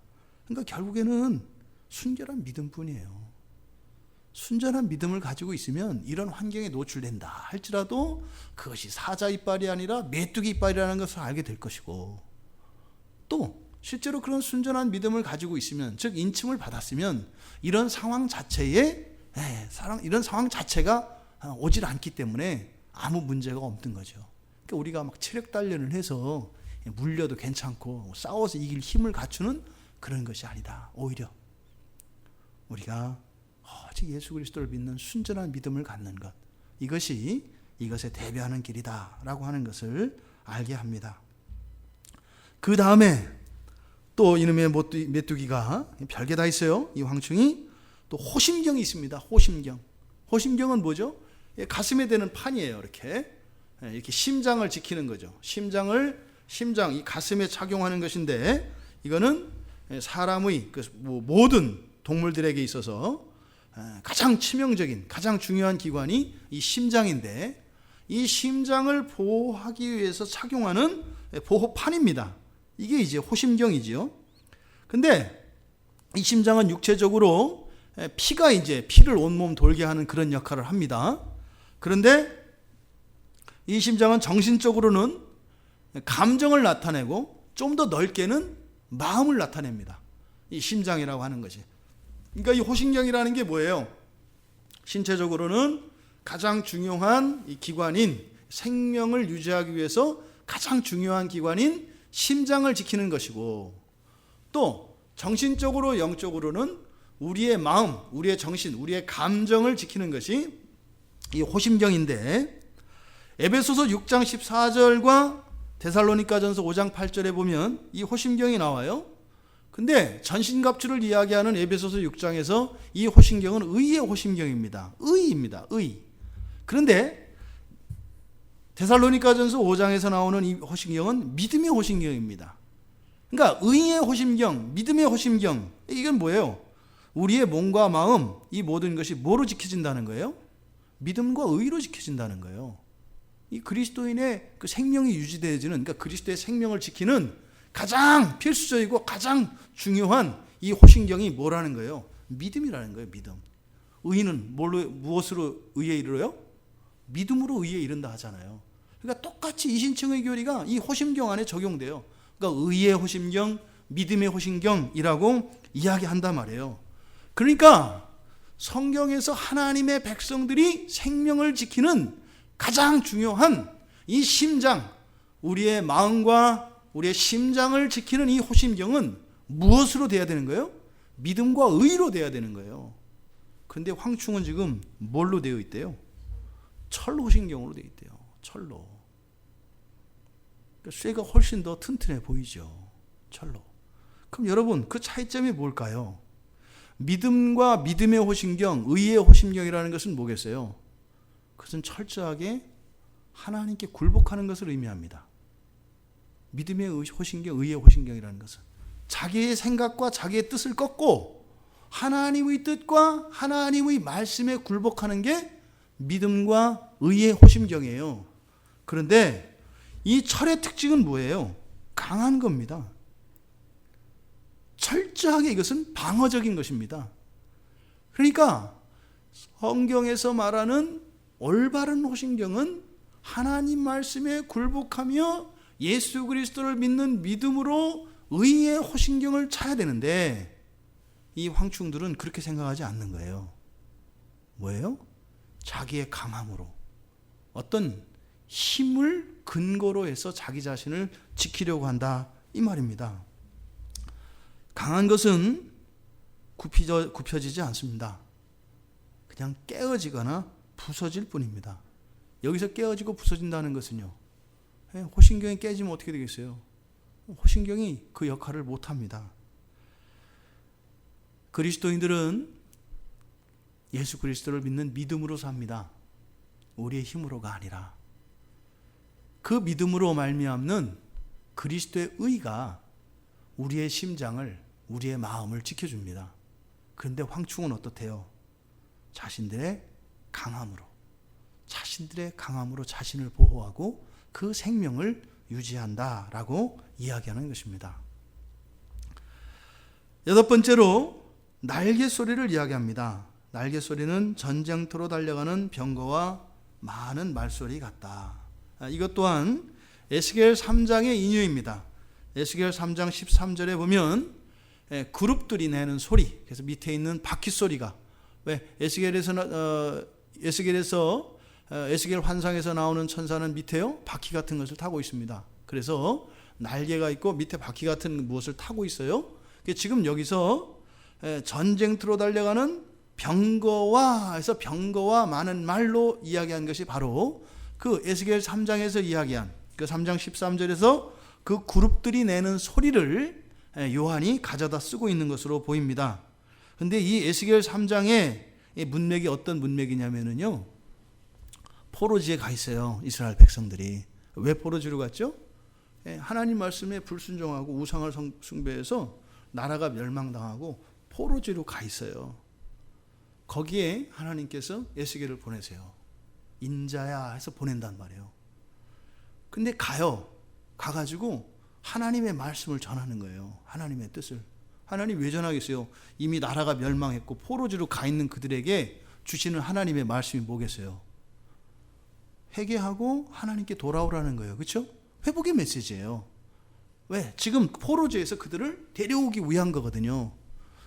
그러니까 결국에는 순결한 믿음뿐이에요. 순전한 믿음을 가지고 있으면 이런 환경에 노출된다 할지라도 그것이 사자 이빨이 아니라 메뚜기 이빨이라는 것을 알게 될 것이고, 또 실제로 그런 순전한 믿음을 가지고 있으면, 즉 인침을 받았으면 이런 상황 자체에 이런 상황 자체가 오질 않기 때문에 아무 문제가 없는 거죠. 그러니까 우리가 막 체력 단련을 해서 물려도 괜찮고 싸워서 이길 힘을 갖추는 그런 것이 아니다. 오히려 우리가 오직 예수 그리스도를 믿는 순전한 믿음을 갖는 것, 이것이 이것에 대비하는 길이다라고 하는 것을 알게 합니다. 그 다음에 또 이놈의 메뚜기가 별게 다 있어요. 이 황충이 또 호심경이 있습니다. 호심경. 호심경은 뭐죠? 가슴에 대는 판이에요. 이렇게 심장을 지키는 거죠. 심장 이 가슴에 착용하는 것인데, 이거는 사람의 모든 동물들에게 있어서 가장 치명적인, 가장 중요한 기관이 이 심장인데, 이 심장을 보호하기 위해서 착용하는 보호판입니다. 이게 이제 호심경이지요. 근데 이 심장은 육체적으로 피를 온몸 돌게 하는 그런 역할을 합니다. 그런데 이 심장은 정신적으로는 감정을 나타내고 좀 더 넓게는 마음을 나타냅니다. 이 심장이라고 하는 것이. 그러니까 이 호심경이라는 게 뭐예요? 신체적으로는 가장 중요한 이 기관인, 생명을 유지하기 위해서 가장 중요한 기관인 심장을 지키는 것이고, 또 정신적으로 영적으로는 우리의 마음, 우리의 정신, 우리의 감정을 지키는 것이 이 호심경인데, 에베소서 6장 14절과 데살로니가전서 5장 8절에 보면 이 호심경이 나와요. 근데 전신갑주를 이야기하는 에베소서 6장에서 이 호심경은 의의 호심경입니다. 의입니다. 의. 그런데 데살로니가전서 5장에서 나오는 이 호심경은 믿음의 호심경입니다. 그러니까 의의 호심경, 믿음의 호심경, 이건 뭐예요? 우리의 몸과 마음, 이 모든 것이 뭐로 지켜진다는 거예요? 믿음과 의로 지켜진다는 거예요. 이 그리스도인의 그 생명이 유지되어지는, 그러니까 그리스도의 생명을 지키는 가장 필수적이고 가장 중요한 이 호심경이 뭐라는 거예요? 믿음이라는 거예요. 믿음. 의인은 무엇으로 의에 이르러요? 믿음으로 의에 이른다 하잖아요. 그러니까 똑같이 이신청의 교리가 이 호심경 안에 적용돼요. 그러니까 의의 호심경, 믿음의 호심경이라고 이야기한단 말이에요. 그러니까 성경에서 하나님의 백성들이 생명을 지키는 가장 중요한 이 심장, 우리의 마음과 우리의 심장을 지키는 이 호심경은 무엇으로 돼야 되는 거예요? 믿음과 의로 돼야 되는 거예요. 그런데 황충은 지금 뭘로 되어 있대요? 철 호심경으로 되어 있대요. 철로. 그러니까 쇠가 훨씬 더 튼튼해 보이죠. 철로. 그럼 여러분, 그 차이점이 뭘까요? 믿음과 믿음의 호심경, 의의 호심경이라는 것은 뭐겠어요? 그것은 철저하게 하나님께 굴복하는 것을 의미합니다. 믿음의 호심경, 의의 호심경이라는 것은 자기의 생각과 자기의 뜻을 꺾고 하나님의 뜻과 하나님의 말씀에 굴복하는 게 믿음과 의의 호심경이에요. 그런데 이 철의 특징은 뭐예요? 강한 겁니다. 철저하게 이것은 방어적인 것입니다. 그러니까 성경에서 말하는 올바른 호심경은 하나님 말씀에 굴복하며 예수 그리스도를 믿는 믿음으로 의의 호신경을 차야 되는데 이 황충들은 그렇게 생각하지 않는 거예요. 뭐예요? 자기의 강함으로, 어떤 힘을 근거로 해서 자기 자신을 지키려고 한다, 이 말입니다. 강한 것은 굽혀지지 않습니다. 그냥 깨어지거나 부서질 뿐입니다. 여기서 깨어지고 부서진다는 것은요, 호신경이 깨지면 어떻게 되겠어요? 호신경이 그 역할을 못합니다. 그리스도인들은 예수 그리스도를 믿는 믿음으로 삽니다. 우리의 힘으로가 아니라 그 믿음으로 말미암는 그리스도의 의가 우리의 심장을, 우리의 마음을 지켜줍니다. 그런데 황충은 어떻대요? 자신들의 강함으로 자신을 보호하고 그 생명을 유지한다라고 이야기하는 것입니다. 여덟 번째로 날개 소리를 이야기합니다. 날개 소리는 전쟁터로 달려가는 병거와 많은 말소리 같다. 이것 또한 에스겔 3장의 인유입니다. 에스겔 3장 13절에 보면 그룹들이 내는 소리, 그래서 밑에 있는 바퀴 소리가, 왜 에스겔 환상에서 나오는 천사는 밑에요 바퀴 같은 것을 타고 있습니다. 그래서 날개가 있고 밑에 바퀴 같은 무엇을 타고 있어요. 지금 여기서 전쟁터로 달려가는 병거와 많은 말로 이야기한 것이 바로 그 에스겔 3장에서 이야기한 그 3장 13절에서 그 그룹들이 내는 소리를 요한이 가져다 쓰고 있는 것으로 보입니다. 그런데 이 에스겔 3장의 문맥이 어떤 문맥이냐면요, 포로지에 가 있어요. 이스라엘 백성들이. 왜 포로지로 갔죠? 하나님 말씀에 불순종하고 우상을 숭배해서 나라가 멸망당하고 포로지로 가 있어요. 거기에 하나님께서 에스겔을 보내세요. 인자야 해서 보낸단 말이에요. 근데 가가지고 하나님의 말씀을 전하는 거예요. 하나님의 뜻을. 하나님 왜 전하겠어요? 이미 나라가 멸망했고 포로지로 가 있는 그들에게 주시는 하나님의 말씀이 뭐겠어요? 회개하고 하나님께 돌아오라는 거예요. 그렇죠? 회복의 메시지예요. 왜? 지금 포로지에서 그들을 데려오기 위한 거거든요.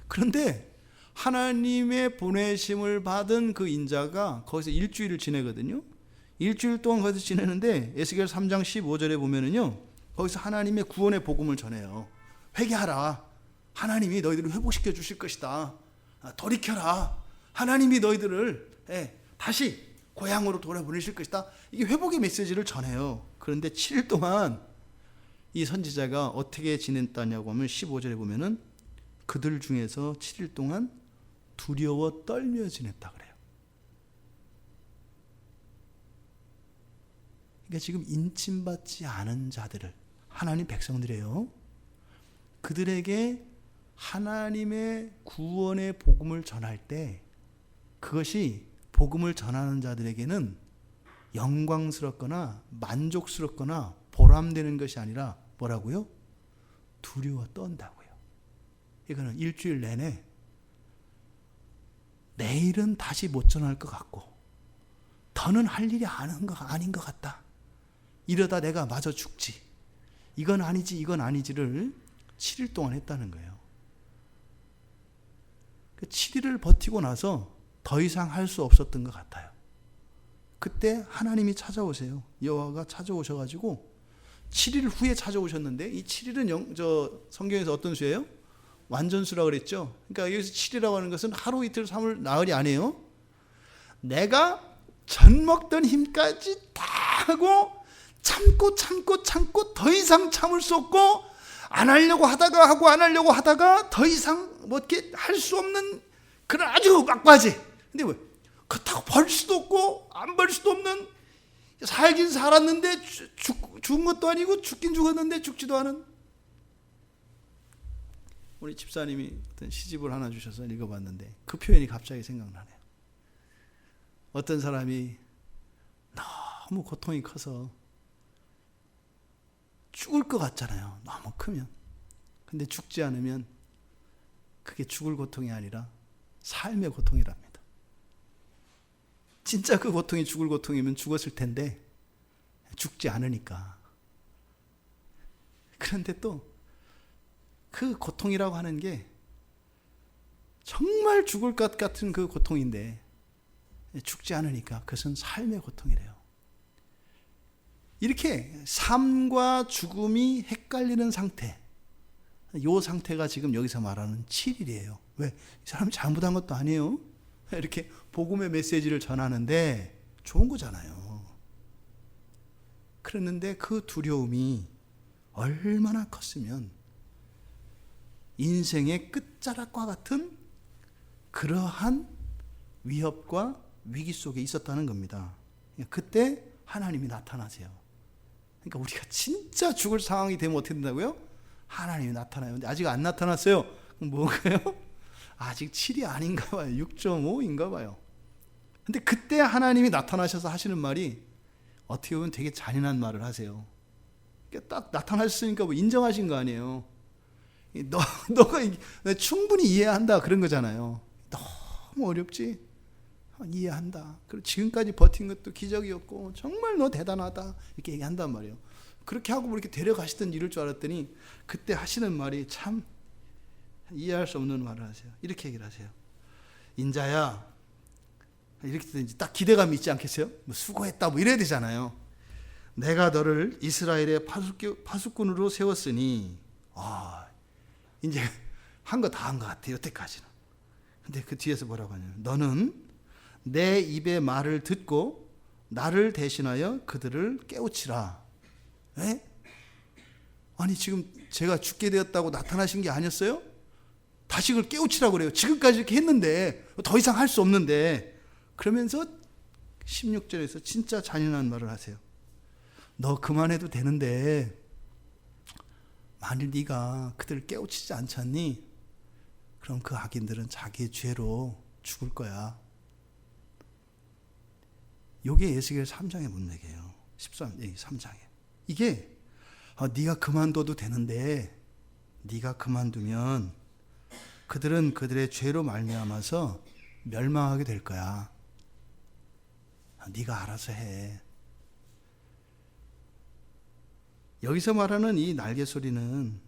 그런데 하나님의 보내심을 받은 그 인자가 거기서 일주일을 지내거든요. 일주일 동안 거기서 지내는데 에스겔 3장 15절에 보면은요, 거기서 하나님의 구원의 복음을 전해요. 회개하라. 하나님이 너희들을 회복시켜 주실 것이다. 돌이켜라. 하나님이 너희들을 다시 고향으로 돌아보내실 것이다. 이게 회복의 메시지를 전해요. 그런데 7일 동안 이 선지자가 어떻게 지냈다냐고 하면 15절에 보면은 그들 중에서 7일 동안 두려워 떨며 지냈다 그래요. 그러니까 지금 인침받지 않은 자들을, 하나님 백성들이에요. 그들에게 하나님의 구원의 복음을 전할 때 그것이 복음을 전하는 자들에게는 영광스럽거나 만족스럽거나 보람되는 것이 아니라 뭐라고요? 두려워 떤다고요. 이거는 일주일 내내 내일은 다시 못 전할 것 같고 더는 할 일이 아닌 것 같다. 이러다 내가 마저 죽지. 이건 아니지를 7일 동안 했다는 거예요. 그 7일을 버티고 나서 더 이상 할 수 없었던 것 같아요. 그때 하나님이 찾아오세요. 여호와가 찾아오셔가지고 7일 후에 찾아오셨는데, 이 7일은 성경에서 어떤 수예요? 완전수라고 그랬죠. 그러니까 여기서 7이라고 하는 것은 하루 이틀 3일 나흘이 아니에요. 내가 전 먹던 힘까지 다 하고 참고 더 이상 참을 수 없고 안 하려고 하다가 더 이상 뭐 이렇게 할 수 없는 그런 아주 막바지. 근데 왜? 그렇다고 벌 수도 없고 안 벌 수도 없는, 살긴 살았는데 죽은 것도 아니고 죽긴 죽었는데 죽지도 않은. 우리 집사님이 어떤 시집을 하나 주셔서 읽어봤는데 그 표현이 갑자기 생각나네요. 어떤 사람이 너무 고통이 커서 죽을 것 같잖아요. 너무 크면. 근데 죽지 않으면 그게 죽을 고통이 아니라 삶의 고통이랍니다. 진짜 그 고통이 죽을 고통이면 죽었을 텐데 죽지 않으니까. 그런데 또 그 고통이라고 하는 게 정말 죽을 것 같은 그 고통인데 죽지 않으니까 그것은 삶의 고통이래요. 이렇게 삶과 죽음이 헷갈리는 상태, 이 상태가 지금 여기서 말하는 7일이에요. 왜? 이 사람이 잘못한 것도 아니에요. 이렇게 복음의 메시지를 전하는데 좋은 거잖아요. 그랬는데 그 두려움이 얼마나 컸으면 인생의 끝자락과 같은 그러한 위협과 위기 속에 있었다는 겁니다. 그때 하나님이 나타나세요. 그러니까 우리가 진짜 죽을 상황이 되면 어떻게 된다고요? 하나님이 나타나요. 근데 아직 안 나타났어요. 그럼 뭔가요? 아직 7이 아닌가 봐요. 6.5인가 봐요. 근데 그때 하나님이 나타나셔서 하시는 말이 어떻게 보면 되게 잔인한 말을 하세요. 딱 나타나셨으니까 뭐 인정하신 거 아니에요. 너가 충분히 이해한다 그런 거잖아요. 너무 어렵지? 이해한다. 그리고 지금까지 버틴 것도 기적이었고 정말 너 대단하다 이렇게 얘기한단 말이에요. 그렇게 하고 이렇게 데려가시던 이럴 줄 알았더니 그때 하시는 말이 참 이해할 수 없는 말을 하세요. 이렇게 얘기를 하세요. 인자야, 이렇게 딱 기대감이 있지 않겠어요? 뭐 수고했다 뭐 이래야 되잖아요. 내가 너를 이스라엘의 파수꾼으로 세웠으니 이제 한 거 다 한 것 같아요. 여태까지는. 근데 그 뒤에서 뭐라고 하냐면 너는 내 입의 말을 듣고 나를 대신하여 그들을 깨우치라. 에? 아니 지금 제가 죽게 되었다고 나타나신 게 아니었어요? 다시 그걸 깨우치라고 그래요. 지금까지 이렇게 했는데 더 이상 할 수 없는데 그러면서 16절에서 진짜 잔인한 말을 하세요. 너 그만해도 되는데 만일 네가 그들을 깨우치지 않잖니? 그럼 그 악인들은 자기의 죄로 죽을 거야. 이게 에스겔 3장의 문맥이에요. 3장에. 이게 네가 그만둬도 되는데 네가 그만두면 그들은 그들의 죄로 말미암아서 멸망하게 될 거야. 네가 알아서 해. 여기서 말하는 이 날개 소리는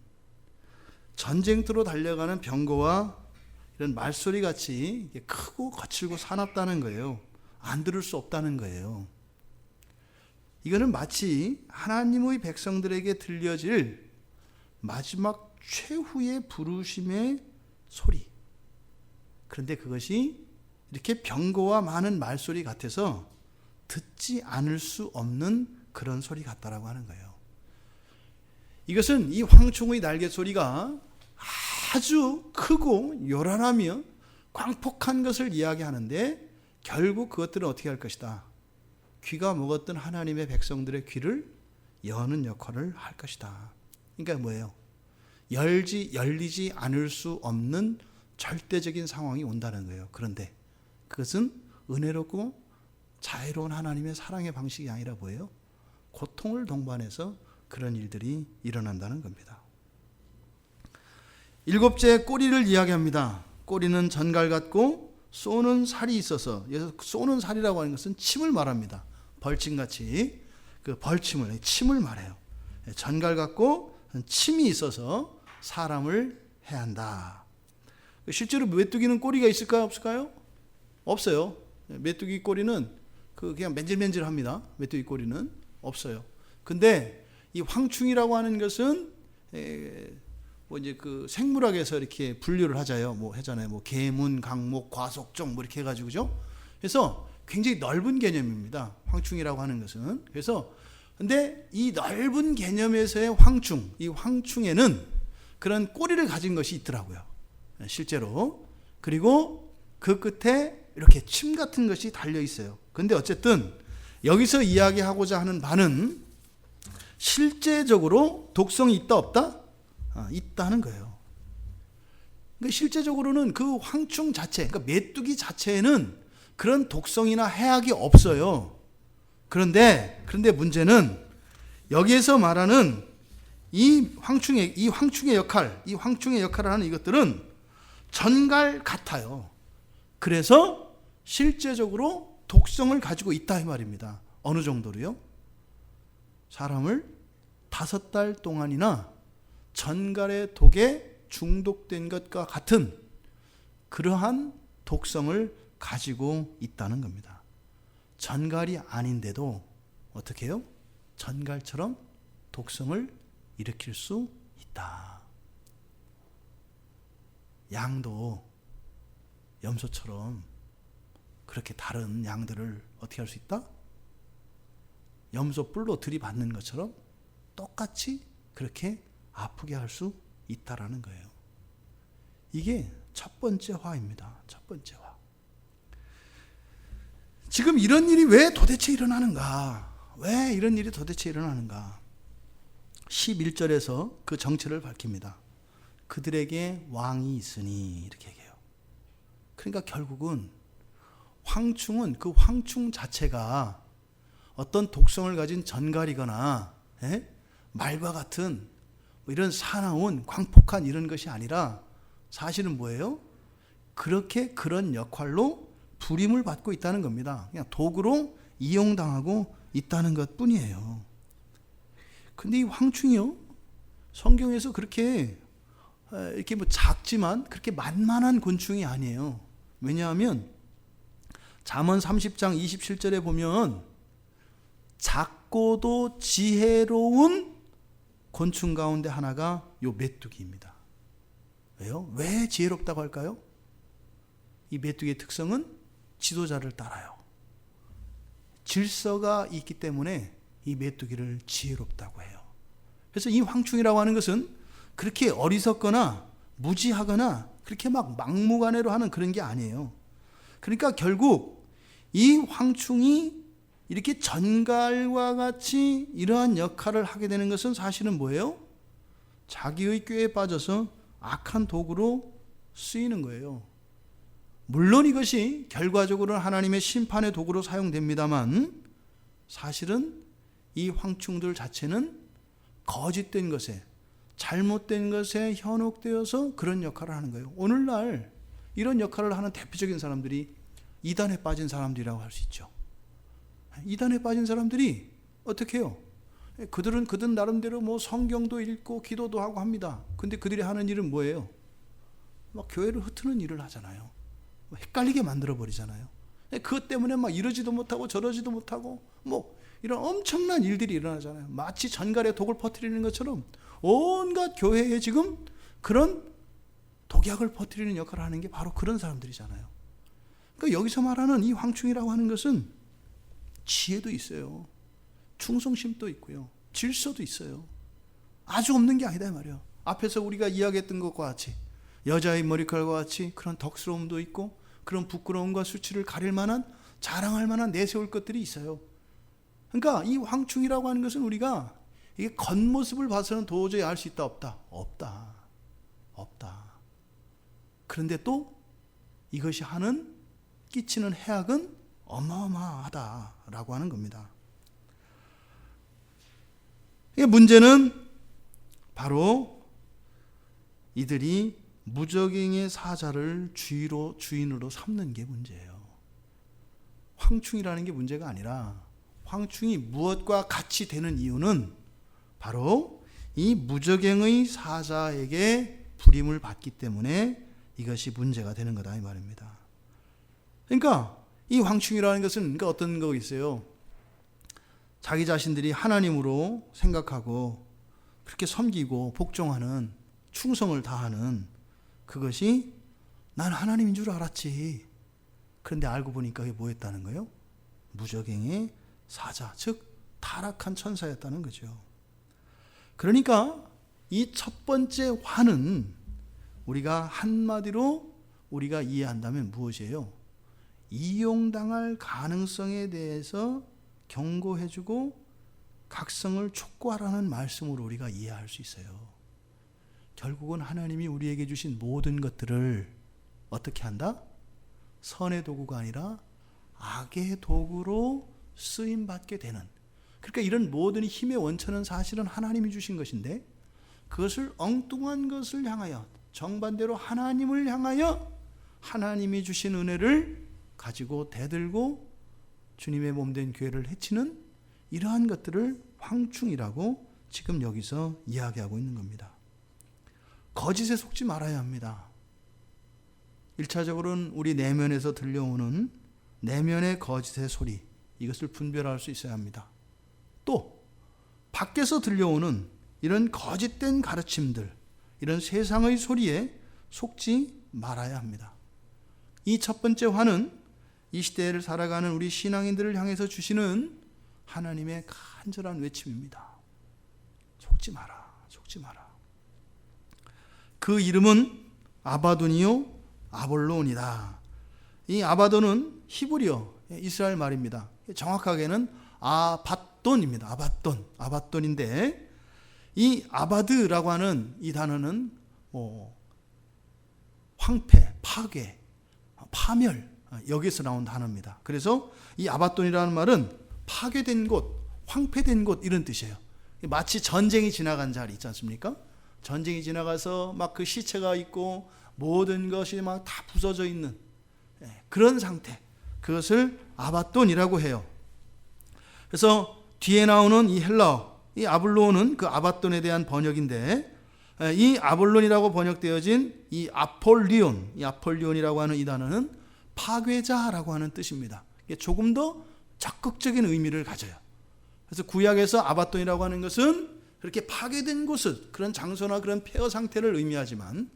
전쟁터로 달려가는 병거와 이런 말소리 같이 크고 거칠고 사납다는 거예요. 안 들을 수 없다는 거예요. 이거는 마치 하나님의 백성들에게 들려질 마지막 최후의 부르심의 소리. 그런데 그것이 이렇게 병거와 많은 말소리 같아서 듣지 않을 수 없는 그런 소리 같다라고 하는 거예요. 이것은 이 황충의 날개 소리가 아주 크고 요란하며 광폭한 것을 이야기하는데 결국 그것들은 어떻게 할 것이다. 귀가 먹었던 하나님의 백성들의 귀를 여는 역할을 할 것이다. 그러니까 뭐예요? 열리지 않을 수 없는 절대적인 상황이 온다는 거예요. 그런데 그것은 은혜롭고 자애로운 하나님의 사랑의 방식이 아니라 뭐예요? 고통을 동반해서 그런 일들이 일어난다는 겁니다. 7째 꼬리를 이야기합니다. 꼬리는 전갈 같고 쏘는 살이 있어서, 여기서 쏘는 살이라고 하는 것은 침을 말합니다. 벌침같이 그 벌침을, 침을 말해요. 전갈 같고 침이 있어서 사람을 해한다. 실제로 메뚜기는 꼬리가 있을까요? 없을까요? 없어요. 메뚜기 꼬리는 그냥 맨질맨질합니다. 메뚜기 꼬리는 없어요. 근데 이 황충이라고 하는 것은 뭐 이제 그 생물학에서 이렇게 분류를 하자요. 뭐 하잖아요. 뭐 개문, 강목, 과속종 뭐 이렇게 해가지고 그죠? 그래서 굉장히 넓은 개념입니다. 황충이라고 하는 것은. 그래서 근데 이 넓은 개념에서의 황충, 이 황충에는 그런 꼬리를 가진 것이 있더라고요. 실제로. 그리고 그 끝에 이렇게 침 같은 것이 달려 있어요. 근데 어쨌든 여기서 이야기하고자 하는 바는 실제적으로 독성이 있다 없다? 있다는 거예요. 그러니까 실제적으로는 그 황충 자체, 그러니까 메뚜기 자체에는 그런 독성이나 해악이 없어요. 그런데 문제는 여기에서 말하는 이 황충의 역할을 하는 이것들은 전갈 같아요. 그래서 실제적으로 독성을 가지고 있다 이 말입니다. 어느 정도로요? 사람을 5달 동안이나 전갈의 독에 중독된 것과 같은 그러한 독성을 가지고 있다는 겁니다. 전갈이 아닌데도 어떻게 해요? 전갈처럼 독성을 일으킬 수 있다. 양도 염소처럼 그렇게 다른 양들을 어떻게 할 수 있다? 염소 뿔로 들이받는 것처럼 똑같이 그렇게 아프게 할 수 있다라는 거예요. 이게 첫 번째 화입니다. 첫 번째 화. 지금 이런 일이 왜 도대체 일어나는가? 왜 이런 일이 도대체 일어나는가? 11절에서 그 정체를 밝힙니다. 그들에게 왕이 있으니 이렇게 얘기해요. 그러니까 결국은 황충은 그 황충 자체가 어떤 독성을 가진 전갈이거나 말과 같은 이런 사나운 광폭한 이런 것이 아니라 사실은 뭐예요? 그렇게 그런 역할로 부림을 받고 있다는 겁니다. 그냥 도구로 이용당하고 있다는 것 뿐이에요. 근데 이 황충이요, 성경에서 그렇게 이렇게 뭐 작지만 그렇게 만만한 곤충이 아니에요. 왜냐하면 잠언 30장 27절에 보면 작고도 지혜로운 곤충 가운데 하나가 요 메뚜기입니다. 왜요? 왜 지혜롭다고 할까요? 이 메뚜기의 특성은 지도자를 따라요. 질서가 있기 때문에 이 메뚜기를 지혜롭다고 해요. 그래서 이 황충이라고 하는 것은 그렇게 어리석거나 무지하거나 그렇게 막 막무가내로 하는 그런 게 아니에요. 그러니까 결국 이 황충이 이렇게 전갈과 같이 이러한 역할을 하게 되는 것은 사실은 뭐예요? 자기의 꾀에 빠져서 악한 도구로 쓰이는 거예요. 물론 이것이 결과적으로는 하나님의 심판의 도구로 사용됩니다만 사실은 이 황충들 자체는 거짓된 것에, 잘못된 것에 현혹되어서 그런 역할을 하는 거예요. 오늘날 이런 역할을 하는 대표적인 사람들이 이단에 빠진 사람들이라고 할 수 있죠. 이단에 빠진 사람들이 어떻게 해요? 그들은 나름대로 뭐 성경도 읽고 기도도 하고 합니다. 근데 그들이 하는 일은 뭐예요? 막 교회를 흩트는 일을 하잖아요. 헷갈리게 만들어 버리잖아요. 그것 때문에 막 이러지도 못하고 저러지도 못하고 뭐 이런 엄청난 일들이 일어나잖아요. 마치 전갈의 독을 퍼뜨리는 것처럼 온갖 교회에 지금 그런 독약을 퍼뜨리는 역할을 하는 게 바로 그런 사람들이잖아요. 그러니까 여기서 말하는 이 황충이라고 하는 것은 지혜도 있어요. 충성심도 있고요. 질서도 있어요. 아주 없는 게 아니다 이 말이에요. 앞에서 우리가 이야기했던 것과 같이 여자의 머리칼과 같이 그런 덕스러움도 있고 그런 부끄러움과 수치를 가릴 만한, 자랑할 만한, 내세울 것들이 있어요. 그러니까 이 황충이라고 하는 것은 우리가 이게 겉모습을 봐서는 도저히 알 수 있다 없다? 없다. 그런데 또 이것이 끼치는 해악은 어마어마하다라고 하는 겁니다. 이 문제는 바로 이들이 무적행의 사자를 주인으로 삼는 게 문제예요. 황충이라는 게 문제가 아니라 황충이 무엇과 같이 되는 이유는 바로 이 무적행의 사자에게 부림을 받기 때문에 이것이 문제가 되는 거다 이 말입니다. 그러니까 이 황충이라는 것은 그러니까 어떤 거 있어요? 자기 자신들이 하나님으로 생각하고 그렇게 섬기고 복종하는, 충성을 다하는 그것이 난 하나님인 줄 알았지. 그런데 알고 보니까 그게 뭐였다는 거예요? 무적행의 사자, 즉 타락한 천사였다는 거죠. 그러니까 이 첫 번째 화는 우리가 한마디로 우리가 이해한다면 무엇이에요? 이용당할 가능성에 대해서 경고해주고 각성을 촉구하라는 말씀으로 우리가 이해할 수 있어요. 결국은 하나님이 우리에게 주신 모든 것들을 어떻게 한다? 선의 도구가 아니라 악의 도구로 쓰임받게 되는, 그러니까 이런 모든 힘의 원천은 사실은 하나님이 주신 것인데 그것을 엉뚱한 것을 향하여, 정반대로 하나님을 향하여 하나님이 주신 은혜를 가지고 대들고 주님의 몸된 교회를 해치는 이러한 것들을 황충이라고 지금 여기서 이야기하고 있는 겁니다. 거짓에 속지 말아야 합니다. 1차적으로는 우리 내면에서 들려오는 내면의 거짓의 소리, 이것을 분별할 수 있어야 합니다. 또 밖에서 들려오는 이런 거짓된 가르침들, 이런 세상의 소리에 속지 말아야 합니다. 이 첫 번째 화는 이 시대를 살아가는 우리 신앙인들을 향해서 주시는 하나님의 간절한 외침입니다. 속지 마라, 속지 마라. 그 이름은 아바돈이요 아볼론이다. 이 아바돈은 히브리어, 이스라엘 말입니다. 정확하게는 아밧돈입니다. 아밧돈인데 이 아바드라고 하는 이 단어는 황폐, 파괴, 파멸, 여기서 나온 단어입니다. 그래서 이 아밧돈이라는 말은 파괴된 곳, 황폐된 곳 이런 뜻이에요. 마치 전쟁이 지나간 자리 있지 않습니까? 전쟁이 지나가서 막 그 시체가 있고 모든 것이 막 다 부서져 있는 그런 상태, 그것을 아밧돈이라고 해요. 그래서 뒤에 나오는 이 헬라어, 이 아볼론은 그 아밧돈에 대한 번역인데, 이 아볼론이라고 번역되어진 이 아폴리온이라고 하는 이 단어는 파괴자라고 하는 뜻입니다. 조금 더 적극적인 의미를 가져요. 그래서 구약에서 아밧돈이라고 하는 것은 그렇게 파괴된 곳을, 그런 장소나 그런 폐허 상태를 의미하지만,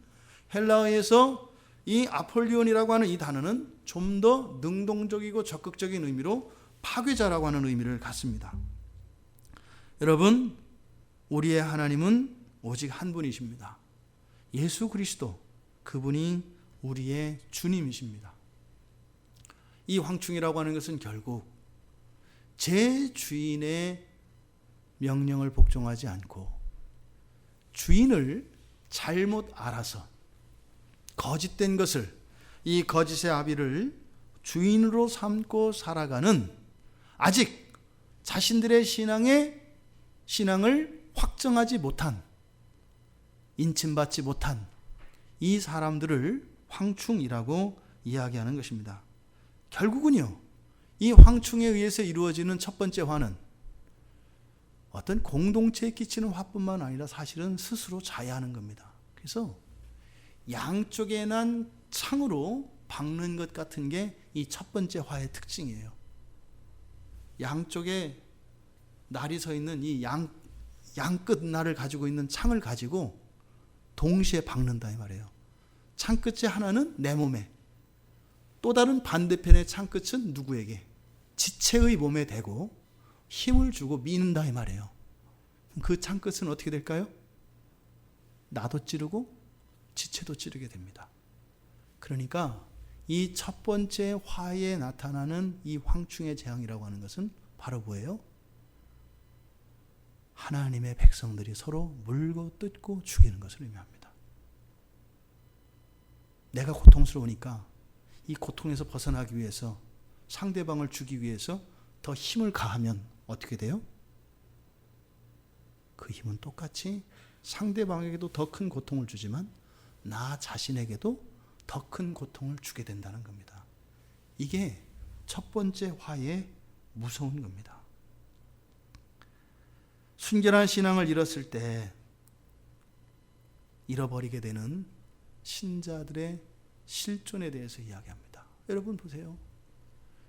헬라어에서 이 아폴리온이라고 하는 이 단어는 좀 더 능동적이고 적극적인 의미로 파괴자라고 하는 의미를 갖습니다. 여러분, 우리의 하나님은 오직 한 분이십니다. 예수 그리스도, 그분이 우리의 주님이십니다. 이 황충이라고 하는 것은 결국 제 주인의 명령을 복종하지 않고 주인을 잘못 알아서 거짓된 것을, 이 거짓의 아비를 주인으로 삼고 살아가는, 아직 자신들의 신앙을 확정하지 못한, 인침받지 못한 이 사람들을 황충이라고 이야기하는 것입니다. 결국은요, 이 황충에 의해서 이루어지는 첫 번째 화는 어떤 공동체에 끼치는 화뿐만 아니라 사실은 스스로 자해하는 겁니다. 그래서 양쪽에 난 창으로 박는 것 같은 게 이 첫 번째 화의 특징이에요. 양쪽에 날이 서 있는 이 양끝 날을 가지고 있는 창을 가지고 동시에 박는다 이 말이에요. 창 끝이 하나는 내 몸에, 또 다른 반대편의 창 끝은 누구에게? 지체의 몸에 대고 힘을 주고 미는다 이 말이에요. 그 창 끝은 어떻게 될까요? 나도 찌르고 지체도 찌르게 됩니다. 그러니까 이 첫 번째 화에 나타나는 이 황충의 재앙이라고 하는 것은 바로 뭐예요? 하나님의 백성들이 서로 물고 뜯고 죽이는 것을 의미합니다. 내가 고통스러우니까 이 고통에서 벗어나기 위해서, 상대방을 주기 위해서 더 힘을 가하면 어떻게 돼요? 그 힘은 똑같이 상대방에게도 더 큰 고통을 주지만 나 자신에게도 더 큰 고통을 주게 된다는 겁니다. 이게 첫 번째 화의 무서운 겁니다. 순결한 신앙을 잃었을 때 잃어버리게 되는 신자들의 실존에 대해서 이야기합니다. 여러분 보세요.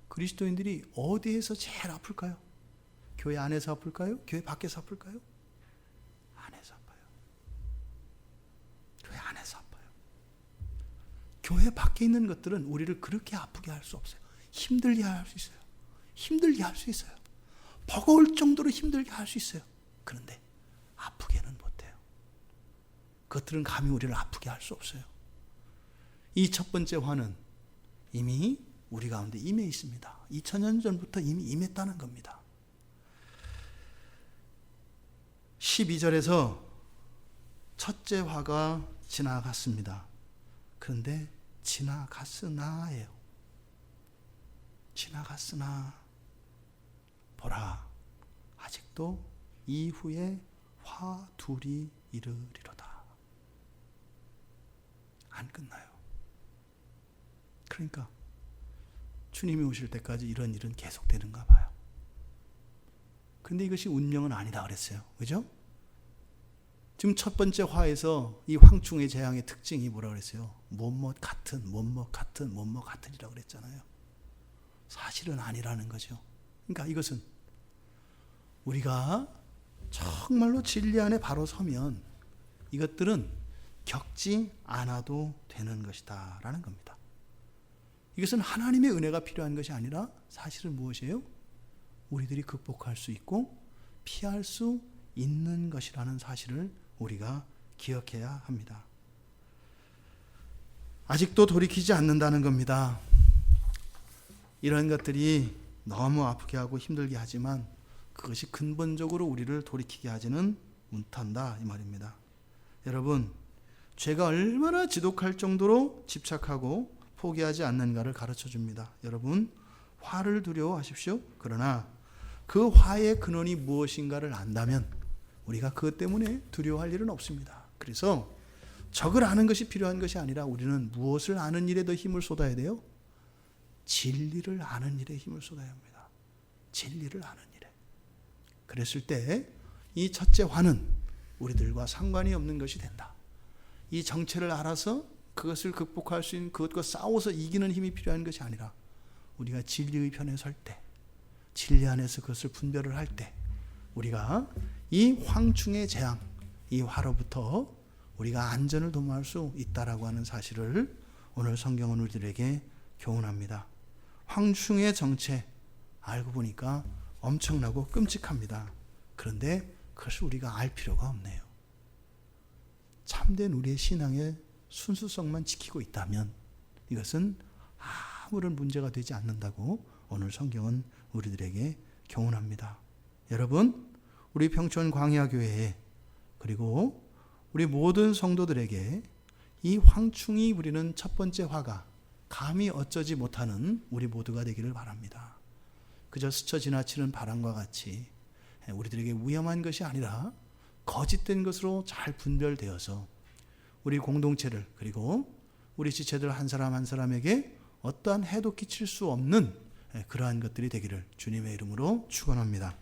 그리스도인들이 어디에서 제일 아플까요? 교회 안에서 아플까요? 교회 밖에서 아플까요? 안에서 아파요. 교회 안에서 아파요. 교회 밖에 있는 것들은 우리를 그렇게 아프게 할 수 없어요. 힘들게 할 수 있어요. 힘들게 할 수 있어요. 버거울 정도로 힘들게 할 수 있어요. 그런데 아프게는 못해요. 그것들은 감히 우리를 아프게 할 수 없어요. 이 첫 번째 화는 이미 우리 가운데 임해 있습니다. 2000년 전부터 이미 임했다는 겁니다. 12절에서 첫째 화가 지나갔습니다. 그런데 지나갔으나예요. 지나갔으나 보라, 아직도 이후에 화 둘이 이르리로다. 안 끝나요. 그러니까 주님이 오실 때까지 이런 일은 계속되는가 봐요. 그런데 이것이 운명은 아니다 그랬어요. 그죠? 지금 첫 번째 화에서 이 황충의 재앙의 특징이 뭐라 그랬어요? 뭐뭐 같은, 뭐뭐 같은, 뭐뭐 같으리라고 그랬잖아요. 사실은 아니라는 거죠. 그러니까 이것은 우리가 정말로 진리 안에 바로 서면 이것들은 겪지 않아도 되는 것이다 라는 겁니다. 이것은 하나님의 은혜가 필요한 것이 아니라 사실은 무엇이에요? 우리들이 극복할 수 있고 피할 수 있는 것이라는 사실을 우리가 기억해야 합니다. 아직도 돌이키지 않는다는 겁니다. 이런 것들이 너무 아프게 하고 힘들게 하지만 그것이 근본적으로 우리를 돌이키게 하지는 못한다 이 말입니다. 여러분, 죄가 얼마나 지독할 정도로 집착하고 포기하지 않는가를 가르쳐 줍니다. 여러분, 화를 두려워하십시오. 그러나 그 화의 근원이 무엇인가를 안다면 우리가 그것 때문에 두려워할 일은 없습니다. 그래서 적을 아는 것이 필요한 것이 아니라 우리는 무엇을 아는 일에 더 힘을 쏟아야 돼요? 진리를 아는 일에 힘을 쏟아야 합니다. 진리를 아는 일에. 그랬을 때 이 첫째 화는 우리들과 상관이 없는 것이 된다. 이 정체를 알아서 그것을 극복할 수 있는, 그것과 싸워서 이기는 힘이 필요한 것이 아니라 우리가 진리의 편에 설 때, 진리 안에서 그것을 분별을 할 때 우리가 이 황충의 재앙, 이 화로부터 우리가 안전을 도모할 수 있다라고 하는 사실을 오늘 성경은 우리들에게 교훈합니다. 황충의 정체 알고 보니까 엄청나고 끔찍합니다. 그런데 그것을 우리가 알 필요가 없네요. 참된 우리의 신앙의 순수성만 지키고 있다면 이것은 아무런 문제가 되지 않는다고 오늘 성경은 우리들에게 교훈합니다. 여러분, 우리 평촌 광야교회에 그리고 우리 모든 성도들에게 이 황충이 부리는 첫 번째 화가 감히 어쩌지 못하는 우리 모두가 되기를 바랍니다. 그저 스쳐 지나치는 바람과 같이 우리들에게 위험한 것이 아니라 거짓된 것으로 잘 분별되어서 우리 공동체를 그리고 우리 지체들 한 사람 한 사람에게 어떠한 해도 끼칠 수 없는 그러한 것들이 되기를 주님의 이름으로 축원합니다.